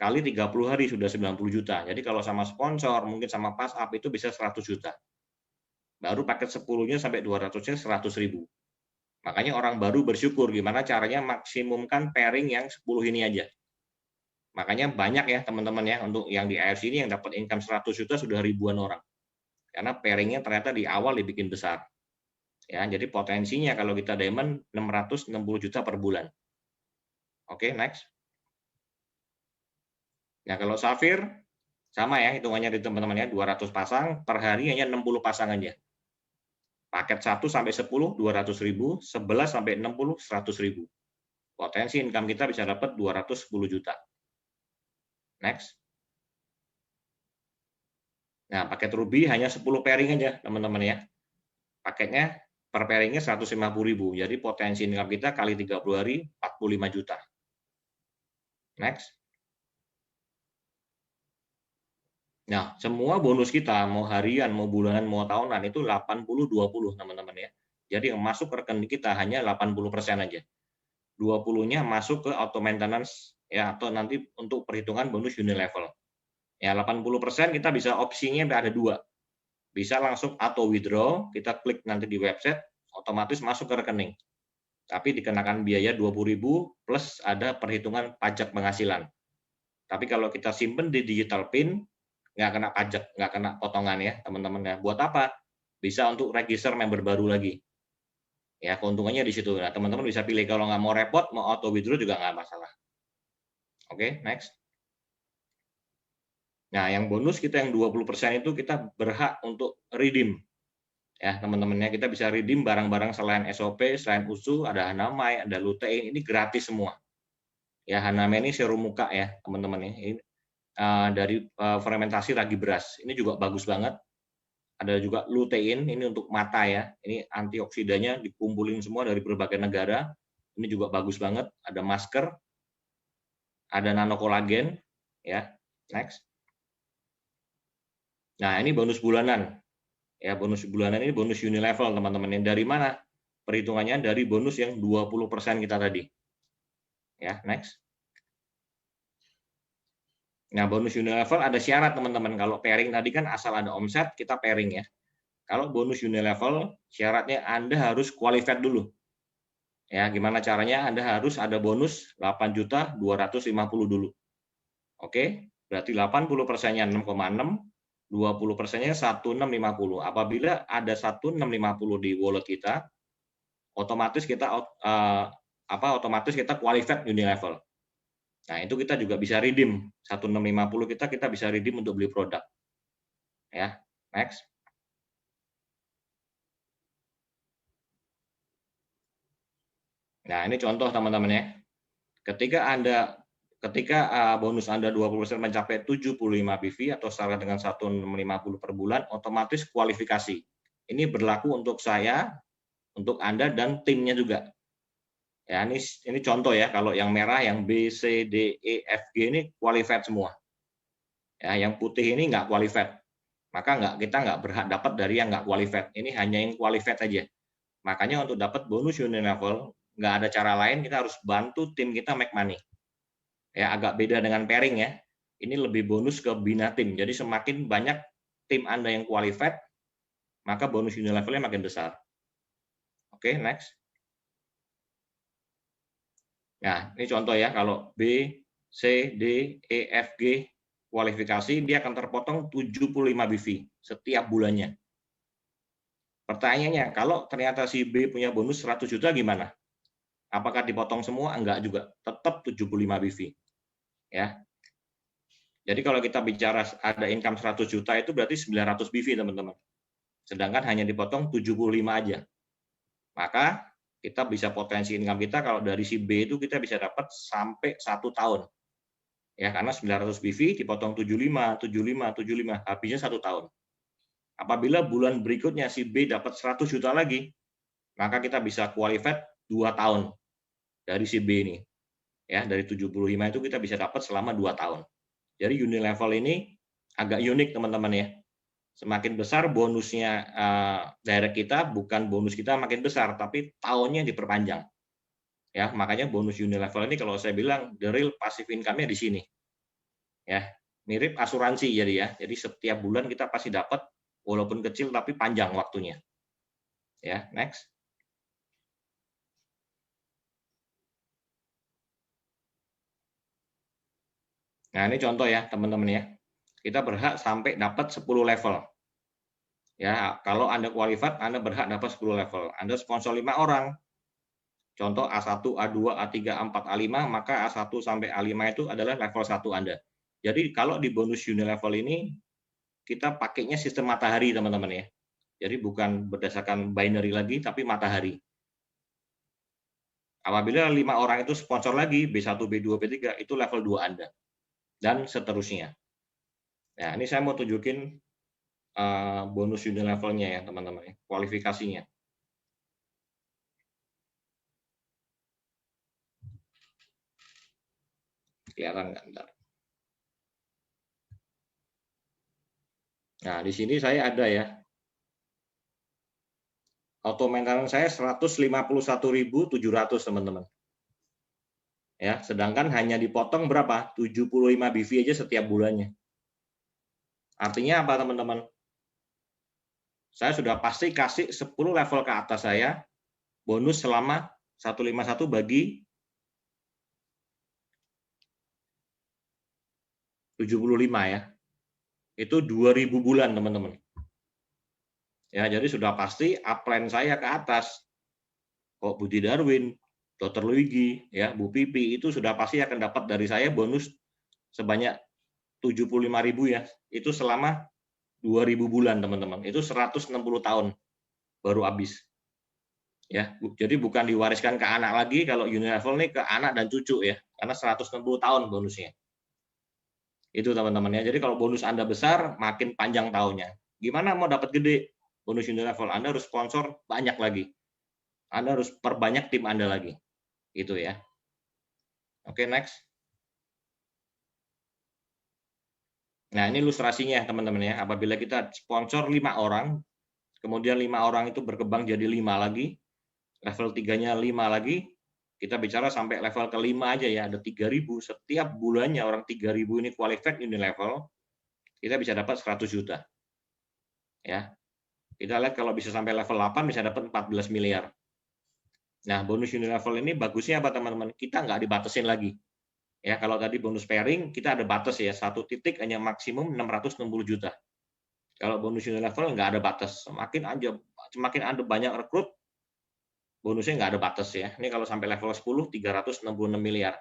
Kali 30 hari sudah 90 juta. Jadi kalau sama sponsor, mungkin sama pass up itu bisa 100 juta. Baru paket 10-nya sampai 200-nya 100.000. Makanya orang baru bersyukur gimana caranya maksimumkan pairing yang 10 ini aja. Makanya banyak ya teman-teman ya untuk yang di AFC ini yang dapat income 100 juta sudah ribuan orang. Karena pairingnya ternyata di awal dibikin besar. Ya, jadi potensinya kalau kita diamond 660 juta per bulan. Oke, next. Nah, kalau Sapphire sama ya hitungannya di teman-teman ya, 200 pasang per hari hanya 60 pasang aja. Paket 1 sampai 10 200.000, 11 sampai 60 100.000. Potensi income kita bisa dapat 210 juta. Next. Nah, paket Ruby hanya 10 pairing aja, teman-teman ya. Paketnya per pairingnya 150.000. Jadi potensi income kita kali 30 hari 45 juta. Next. Nah, semua bonus kita mau harian, mau bulanan, mau tahunan itu 80-20 teman-teman ya. Jadi yang masuk ke rekening kita hanya 80% aja. 20-nya masuk ke auto maintenance ya atau nanti untuk perhitungan bonus unilevel. Ya 80% kita bisa opsinya ada 2. Bisa langsung auto withdraw, kita klik nanti di website otomatis masuk ke rekening. Tapi dikenakan biaya 20.000 plus ada perhitungan pajak penghasilan. Tapi kalau kita simpen di digital pin nggak kena pajak, nggak kena potongan ya teman-teman ya. Buat apa? Bisa untuk register member baru lagi. Ya keuntungannya di situ. Nah, teman-teman bisa pilih kalau nggak mau repot, mau auto withdraw juga nggak masalah. Oke, next. Nah, yang bonus kita yang 20% itu kita berhak untuk redeem. Ya, teman-temannya kita bisa redeem barang-barang selain SOP, selain USU, ada Hanamai, ada lutein, ini gratis semua. Ya, Hanamai ini serum muka ya, teman-teman ya. Ini dari fermentasi ragi beras. Ini juga bagus banget. Ada juga lutein, ini untuk mata ya. Ini antioksidannya dikumpulin semua dari berbagai negara. Ini juga bagus banget. Ada masker, ada nanokolagen, ya. Next. Nah, ini bonus bulanan. Ya, bonus bulanan ini bonus unilevel, teman-teman. Yang dari mana? Perhitungannya dari bonus yang 20% kita tadi. Ya, next. Nah, bonus Unilevel ada syarat teman-teman. Kalau pairing tadi kan asal ada omset, kita pairing ya. Kalau bonus Unilevel, syaratnya Anda harus qualified dulu. Ya, gimana caranya? Anda harus ada bonus 8.250.000 dulu. Oke, berarti 80%-nya 6,6, 20%-nya 1650. Apabila ada 1650 di wallet kita, otomatis kita otomatis kita qualified Unilevel. Nah, itu kita juga bisa redeem 1650 kita bisa redeem untuk beli produk. Ya, next. Nah, ini contoh teman-teman ya. Ketika bonus Anda 20% mencapai 75 BV atau setara dengan 1650 per bulan, otomatis kualifikasi. Ini berlaku untuk saya, untuk Anda dan timnya juga. Ya, ini contoh ya, kalau yang merah, yang B, C, D, E, F, G ini qualified semua. Ya, yang putih ini nggak qualified. Maka kita nggak berhak dapat dari yang nggak qualified. Ini hanya yang qualified aja. Makanya untuk dapat bonus Unilevel, nggak ada cara lain, kita harus bantu tim kita make money. Ya, agak beda dengan pairing ya. Ini lebih bonus ke bina tim. Jadi semakin banyak tim Anda yang qualified, maka bonus Unilevelnya makin besar. Oke, next. Nah, ini contoh ya, kalau B, C, D, E, F, G kualifikasi, dia akan terpotong 75 BV setiap bulannya. Pertanyaannya, kalau ternyata si B punya bonus 100 juta gimana? Apakah dipotong semua? Enggak juga, tetap 75 BV. Ya. Jadi kalau kita bicara ada income 100 juta itu berarti 900 BV, teman-teman. Sedangkan hanya dipotong 75 aja. Maka kita bisa potensi income kita kalau dari si B itu kita bisa dapat sampai 1 tahun. Ya, karena 900 BV dipotong 75, 75, 75, habisnya 1 tahun. Apabila bulan berikutnya si B dapat 100 juta lagi, maka kita bisa qualified 2 tahun dari si B ini. Ya, dari 75 itu kita bisa dapat selama 2 tahun. Jadi Unilevel ini agak unik teman-teman ya. Semakin besar bonusnya direct kita, bukan bonus kita makin besar, tapi tahunnya diperpanjang. Ya, makanya bonus Unilevel ini kalau saya bilang the real passive income-nya di sini. Ya, mirip asuransi jadi ya. Jadi setiap bulan kita pasti dapat walaupun kecil tapi panjang waktunya. Ya, next. Nah, ini contoh ya, teman-teman ya. Kita berhak sampai dapat 10 level. Ya, kalau Anda qualified, Anda berhak dapat 10 level. Anda sponsor 5 orang. Contoh A1, A2, A3, A4, A5, maka A1 sampai A5 itu adalah level 1 Anda. Jadi kalau di bonus Unilevel ini, kita pakainya sistem matahari, teman-teman ya. Jadi bukan berdasarkan binary lagi, tapi matahari. Apabila 5 orang itu sponsor lagi, B1, B2, B3, itu level 2 Anda. Dan seterusnya. Nah, ini saya mau tunjukin bonus Unilevelnya ya, teman-teman. Kualifikasinya. Kelihatan nggak? Bentar. Nah, di sini saya ada ya. Auto maintenance saya 151.700, teman-teman. Ya, sedangkan hanya dipotong berapa? 75 BV aja setiap bulannya. Artinya apa, teman-teman? Saya sudah pasti kasih 10 level ke atas saya, bonus selama 151 bagi 75 ya. Itu 2000 bulan, teman-teman. Ya, jadi sudah pasti upline saya ke atas. Kok Budi Darwin, Dr. Luigi, ya, Bu Pipi itu sudah pasti akan dapat dari saya bonus sebanyak 75.000 ya. Itu selama 2000 bulan, teman-teman. Itu 160 tahun baru habis. Ya, jadi bukan diwariskan ke anak lagi, kalau Unilevel ini ke anak dan cucu ya, karena 160 tahun bonusnya. Itu teman-teman ya. Jadi kalau bonus Anda besar, makin panjang tahunnya. Gimana mau dapat gede bonus Unilevel? Anda harus sponsor banyak lagi. Anda harus perbanyak tim Anda lagi. Itu ya. Oke, next. Nah, ini ilustrasinya teman-teman ya. Apabila kita sponsor 5 orang, kemudian 5 orang itu berkembang jadi 5 lagi, level 3-nya 5 lagi, Kita bicara sampai level kelima aja ya, ada 3.000. Setiap bulannya orang 3.000 ini qualified unilevel, kita bisa dapat 100 juta. Ya, kita lihat kalau bisa sampai level 8 bisa dapat 14 miliar. Nah, bonus unilevel ini bagusnya apa teman-teman? Kita nggak dibatasin lagi. Ya, kalau tadi bonus pairing kita ada batas ya, satu titik hanya maksimum 660 juta. Kalau bonus unilevel nggak ada batas. Semakin ada banyak rekrut, bonusnya nggak ada batas ya. Ini kalau sampai level 10, 366 miliar.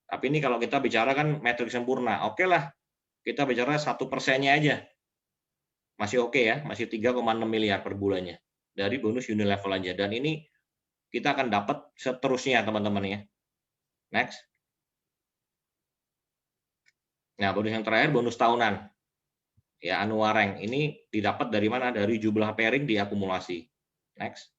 Tapi ini kalau kita bicara kan metrik sempurna, oke lah, kita bicara 1%-nya aja. Masih oke ya, masih 3,6 miliar per bulannya dari bonus unilevel aja. Dan ini kita akan dapat seterusnya teman-teman ya. Next. Nah, bonus yang terakhir bonus tahunan. Ya, annual rank. Ini didapat dari mana? Dari jumlah pairing diakumulasi. Next.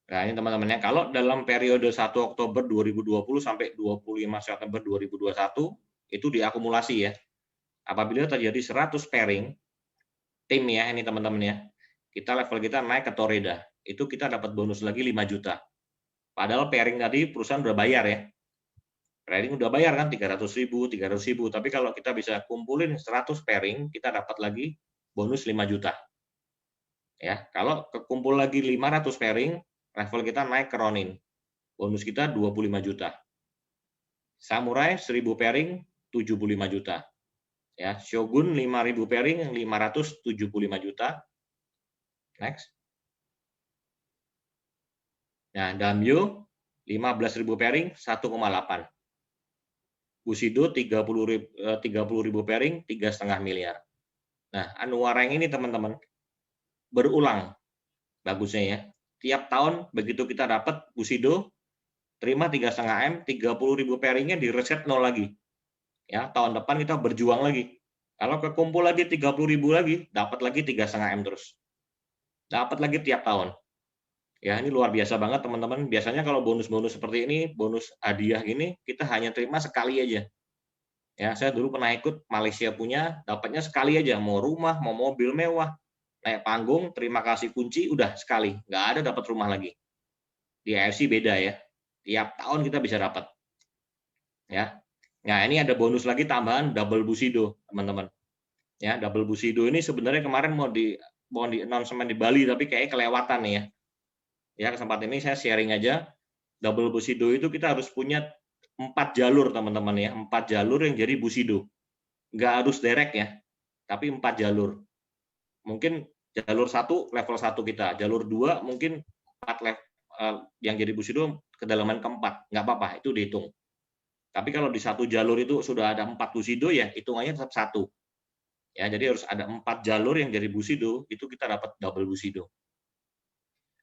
Nah, ini teman-teman ya, kalau dalam periode 1 Oktober 2020 sampai 25 September 2021 itu diakumulasi ya. Apabila terjadi 100 pairing tim ya, ini teman-teman ya. Level kita naik ke Toreda. Itu kita dapat bonus lagi 5 juta. Padahal pairing tadi perusahaan udah bayar ya. Pairing udah bayar kan 300.000, 300.000, tapi kalau kita bisa kumpulin 100 pairing, kita dapat lagi bonus 5 juta. Ya, kalau kekumpul lagi 500 pairing, level kita naik ke Ronin. Bonus kita 25 juta. Samurai 1000 pairing 75 juta. Ya, Shogun 5000 pairing 575 juta. Next. Nah, Damyo 15.000 pairing 1,8. Bushido 30.000 pairing 3,5 miliar. Nah, annual rank ini teman-teman berulang bagusnya ya. Tiap tahun begitu kita dapat Bushido terima 3,5 M, 30.000 pairingnya di reset 0 lagi. Ya, tahun depan kita berjuang lagi. Kalau kekumpul lagi 30.000 lagi, dapat lagi 3,5 M terus. Dapat lagi tiap tahun. Ya, ini luar biasa banget teman-teman. Biasanya kalau bonus-bonus seperti ini, bonus hadiah gini, kita hanya terima sekali aja. Ya, saya dulu pernah ikut Malaysia punya, dapatnya sekali aja, mau rumah, mau mobil mewah, naik panggung, terima kasih kunci, udah sekali, nggak ada dapat rumah lagi. Di AFC beda ya, tiap tahun kita bisa dapat. Ya, nah ini ada bonus lagi tambahan double Bushido teman-teman. Ya, double Bushido ini sebenarnya kemarin mau di announcement di Bali, tapi kayaknya kelewatan nih ya. Ya, kesempatan ini saya sharing aja. Double Bushido itu kita harus punya 4 jalur teman-teman ya, 4 jalur yang jadi Bushido. Nggak harus direct ya, tapi 4 jalur. Mungkin jalur 1 level 1 kita, jalur 2 mungkin 4 level yang jadi Bushido kedalaman keempat, nggak apa-apa, itu dihitung. Tapi kalau di satu jalur itu sudah ada 4 Bushido ya, hitungannya tetap 1. Ya, jadi harus ada 4 jalur yang jadi Bushido, itu kita dapat double Bushido.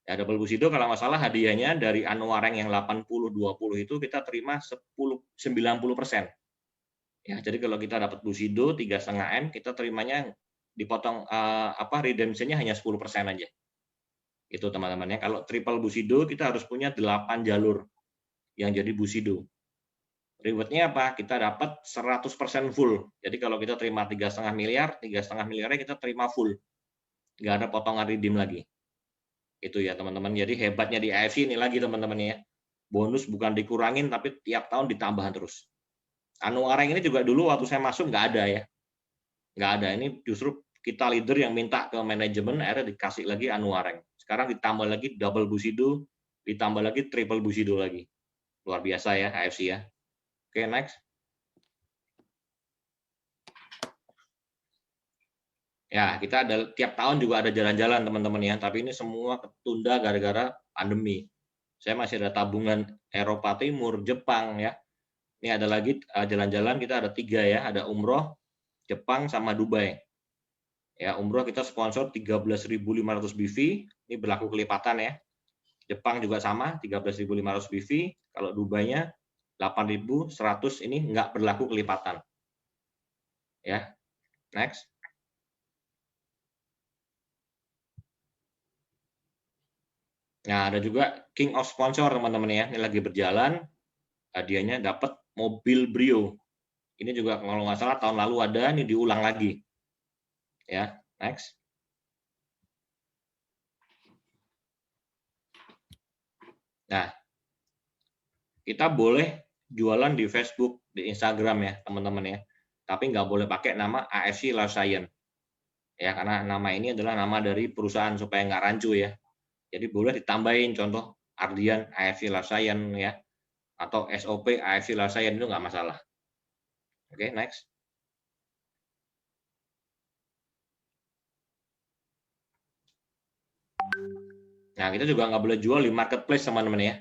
Ya, double Bushido kalau nggak salah hadiahnya dari annual rank yang 80-20 itu kita terima 90%. Ya, jadi kalau kita dapat Bushido 3,5 M, kita terimanya dipotong redemption-nya hanya 10% aja. Itu teman-teman ya. Kalau triple Bushido kita harus punya 8 jalur yang jadi Bushido. Reward-nya apa? Kita dapat 100% full. Jadi kalau kita terima 3,5 miliar, 3,5 miliarnya kita terima full. Nggak ada potongan redeem lagi. Itu ya teman-teman. Jadi hebatnya di AFC ini lagi teman-teman ya. Bonus bukan dikurangin, tapi tiap tahun ditambahan terus. Annual rank ini juga dulu waktu saya masuk nggak ada ya. Nggak ada. Ini justru kita leader yang minta ke manajemen, akhirnya dikasih lagi annual rank. Sekarang ditambah lagi double Bushido, ditambah lagi triple Bushido lagi. Luar biasa ya AFC ya. Oke, next. Ya, kita ada tiap tahun juga ada jalan-jalan teman-teman ya, tapi ini semua ketunda gara-gara pandemi. Saya masih ada tabungan Eropa Timur, Jepang ya. Ini ada lagi jalan-jalan, kita ada 3 ya, ada umroh, Jepang sama Dubai. Ya, umroh kita sponsor 13.500 BV, ini berlaku kelipatan ya. Jepang juga sama, 13.500 BV, kalau Dubai-nya 8.100, ini nggak berlaku kelipatan. Ya, next. Nah, ada juga King of Sponsor teman-teman ya, ini lagi berjalan, hadiahnya dapat mobil Brio. Ini juga kalau nggak salah tahun lalu ada, ini diulang lagi. Ya, Next. Nah, kita boleh jualan di Facebook, di Instagram ya, teman-teman ya. Tapi nggak boleh pakai nama AFC Life Science. Ya, karena nama ini adalah nama dari perusahaan supaya nggak rancu ya. Jadi boleh ditambahin contoh Ardian AFC Life Science ya, atau SOP AFC Life Science itu nggak masalah. Oke, next. Nah, kita juga nggak boleh jual di marketplace teman-teman ya.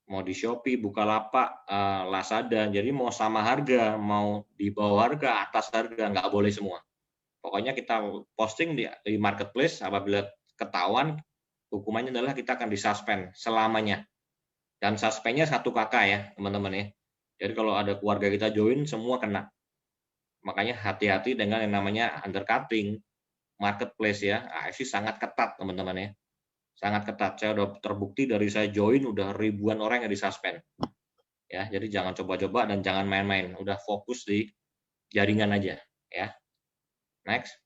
Mau di Shopee, Bukalapak, Lazada, jadi mau sama harga, mau di bawah harga, atas harga, nggak boleh semua. Pokoknya kita posting di marketplace, apabila ketahuan, hukumannya adalah kita akan disuspend selamanya. Dan suspendnya 1 KK ya, teman-teman ya. Jadi kalau ada keluarga kita join, semua kena. Makanya hati-hati dengan yang namanya undercutting, marketplace ya. AFC sangat ketat, teman-teman ya. Sangat ketat. Saya udah terbukti dari saya join, udah ribuan orang yang disuspend. Ya, jadi jangan coba-coba dan jangan main-main. Udah fokus di jaringan aja ya. Next.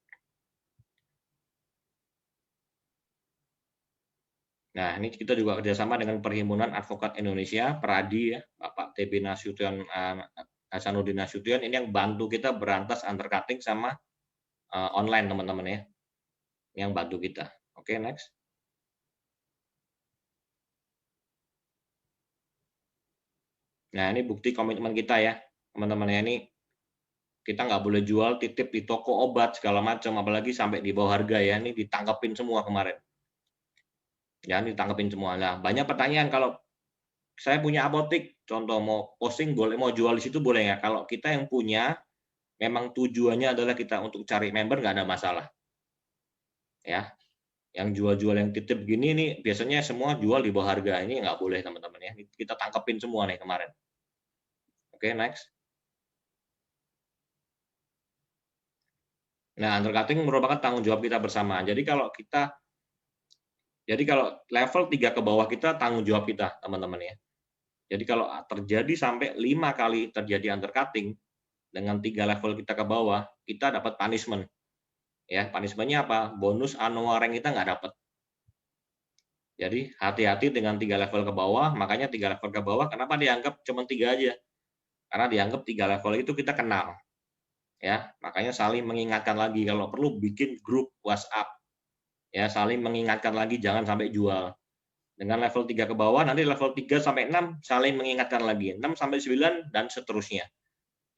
Nah, ini kita juga kerjasama dengan Perhimpunan Advokat Indonesia, Peradi ya, Bapak TB Nasution, Hasanuddin Nasution, ini yang bantu kita berantas undercutting sama online teman-teman ya, yang bantu kita. Oke, next. Nah, ini bukti komitmen kita ya, teman-teman ya, ini kita nggak boleh jual titip di toko obat segala macam, apalagi sampai di bawah harga ya, ini ditangkepin semua kemarin. Ya, ditangkepin semua. Nah, banyak pertanyaan kalau saya punya apotek, contoh mau posting boleh, mau jual di situ boleh nggak? Kalau kita yang punya, memang tujuannya adalah kita untuk cari member nggak ada masalah. Ya, yang jual-jual yang titip gini nih biasanya semua jual di bawah harga, ini nggak boleh teman-teman ya. Kita tangkepin semua nih kemarin. Oke, next. Nah, undercutting merupakan tanggung jawab kita bersama. Jadi kalau level 3 ke bawah kita tanggung jawab kita, teman-teman ya. Jadi kalau terjadi sampai 5 kali terjadi undercutting dengan 3 level kita ke bawah, kita dapat punishment. Ya, punishment-nya apa? Bonus annual rank kita nggak dapat. Jadi hati-hati dengan 3 level ke bawah, makanya 3 level ke bawah kenapa dianggap cuma 3 aja? Karena dianggap 3 level itu kita kenal. Ya, makanya saling mengingatkan lagi kalau perlu bikin grup WhatsApp. Ya, saling mengingatkan lagi jangan sampai jual. Dengan level 3 ke bawah, nanti level 3 sampai 6 saling mengingatkan lagi. 6 sampai 9 dan seterusnya.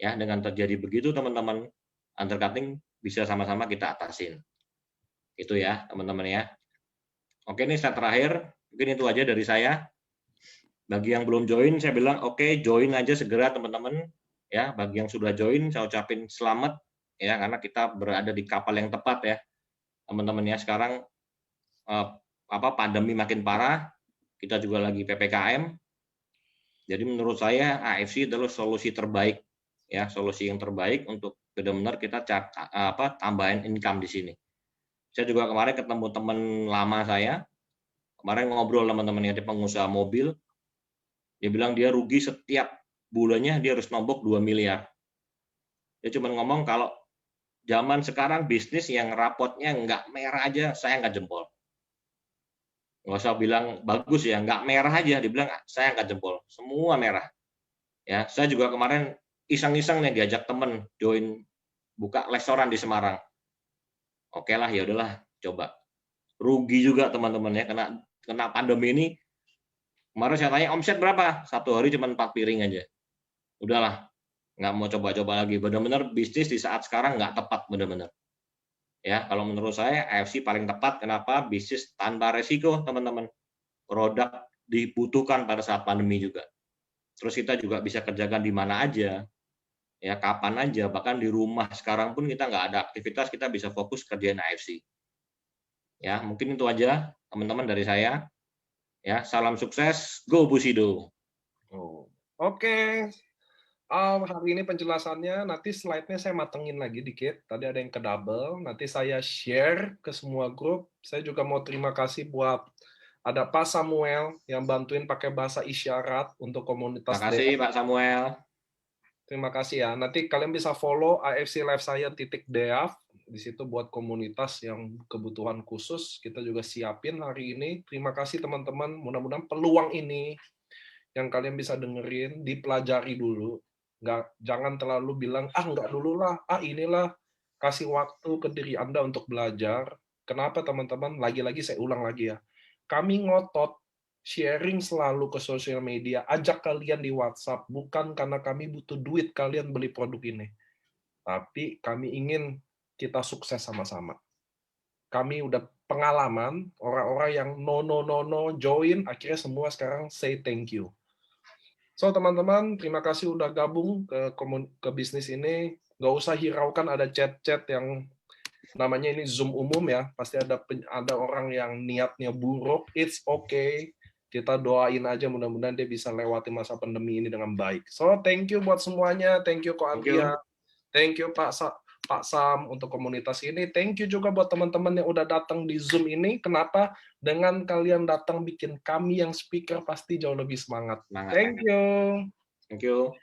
Ya, dengan terjadi begitu teman-teman, undercutting bisa sama-sama kita atasin. Itu ya, teman-teman ya. Oke, ini slide terakhir. Mungkin itu aja dari saya. Bagi yang belum join, saya bilang oke, join aja segera teman-teman. Ya, bagi yang sudah join, saya ucapin selamat ya, karena kita berada di kapal yang tepat ya, teman-teman ya. Sekarang pandemi makin parah, kita juga lagi PPKM. Jadi menurut saya AFC adalah solusi terbaik ya, solusi yang terbaik untuk benar-benar kita tambahin income di sini. Saya juga kemarin ketemu teman lama saya, kemarin ngobrol teman-teman yang di pengusaha mobil, dia bilang dia rugi setiap bulannya dia harus nombok 2 miliar. Dia cuma ngomong kalau zaman sekarang bisnis yang rapotnya nggak merah aja saya nggak jempol. Nggak usah bilang bagus ya, nggak merah aja, dibilang saya nggak jempol, semua merah. Ya, saya juga kemarin iseng-iseng nih diajak temen join buka restoran di Semarang. Oke lah, ya udahlah, coba. Rugi juga teman-teman ya, kena pandemi ini. Kemarin saya tanya omset berapa? 1 hari cuma 4 piring aja. Udahlah, nggak mau coba-coba lagi. Benar-benar bisnis di saat sekarang nggak tepat benar-benar. Ya, kalau menurut saya AFC paling tepat. Kenapa? Bisnis tanpa resiko, teman-teman. Produk dibutuhkan pada saat pandemi juga. Terus kita juga bisa kerjakan di mana aja, ya kapan aja, bahkan di rumah sekarang pun kita nggak ada aktivitas, kita bisa fokus kerjain AFC. Ya, mungkin itu aja teman-teman dari saya. Ya, salam sukses, go Bushido.
Oh, oke. Hari ini penjelasannya, nanti slide-nya saya matengin lagi dikit. Tadi ada yang ke double, nanti saya share ke semua grup. Saya juga mau terima kasih buat ada Pak Samuel yang bantuin pakai bahasa isyarat untuk komunitas
Terima kasih Pak Samuel.
Terima kasih ya. Nanti kalian bisa follow AFC Life Science _deaf Di situ buat komunitas yang kebutuhan khusus, kita juga siapin hari ini. Terima kasih teman-teman, mudah-mudahan peluang ini yang kalian bisa dengerin, dipelajari dulu. Jangan terlalu bilang, enggak dulu lah, inilah. Kasih waktu ke diri Anda untuk belajar. Kenapa teman-teman? Lagi-lagi saya ulang lagi ya. Kami ngotot sharing selalu ke sosial media, ajak kalian di WhatsApp, bukan karena kami butuh duit kalian beli produk ini. Tapi kami ingin kita sukses sama-sama. Kami udah pengalaman, orang-orang yang no join, akhirnya semua sekarang say thank you. So teman-teman, terima kasih udah gabung ke bisnis ini. Nggak usah hiraukan ada chat-chat yang namanya ini Zoom umum ya. Pasti ada orang yang niatnya buruk. It's okay. Kita doain aja mudah-mudahan dia bisa lewati masa pandemi ini dengan baik. So thank you buat semuanya. Thank you Ko Antia. Thank you Pak Sam untuk komunitas ini. Thank you juga buat teman-teman yang udah datang di Zoom ini. Kenapa? Dengan kalian datang bikin kami yang speaker pasti jauh lebih semangat. Thank you.
Thank you.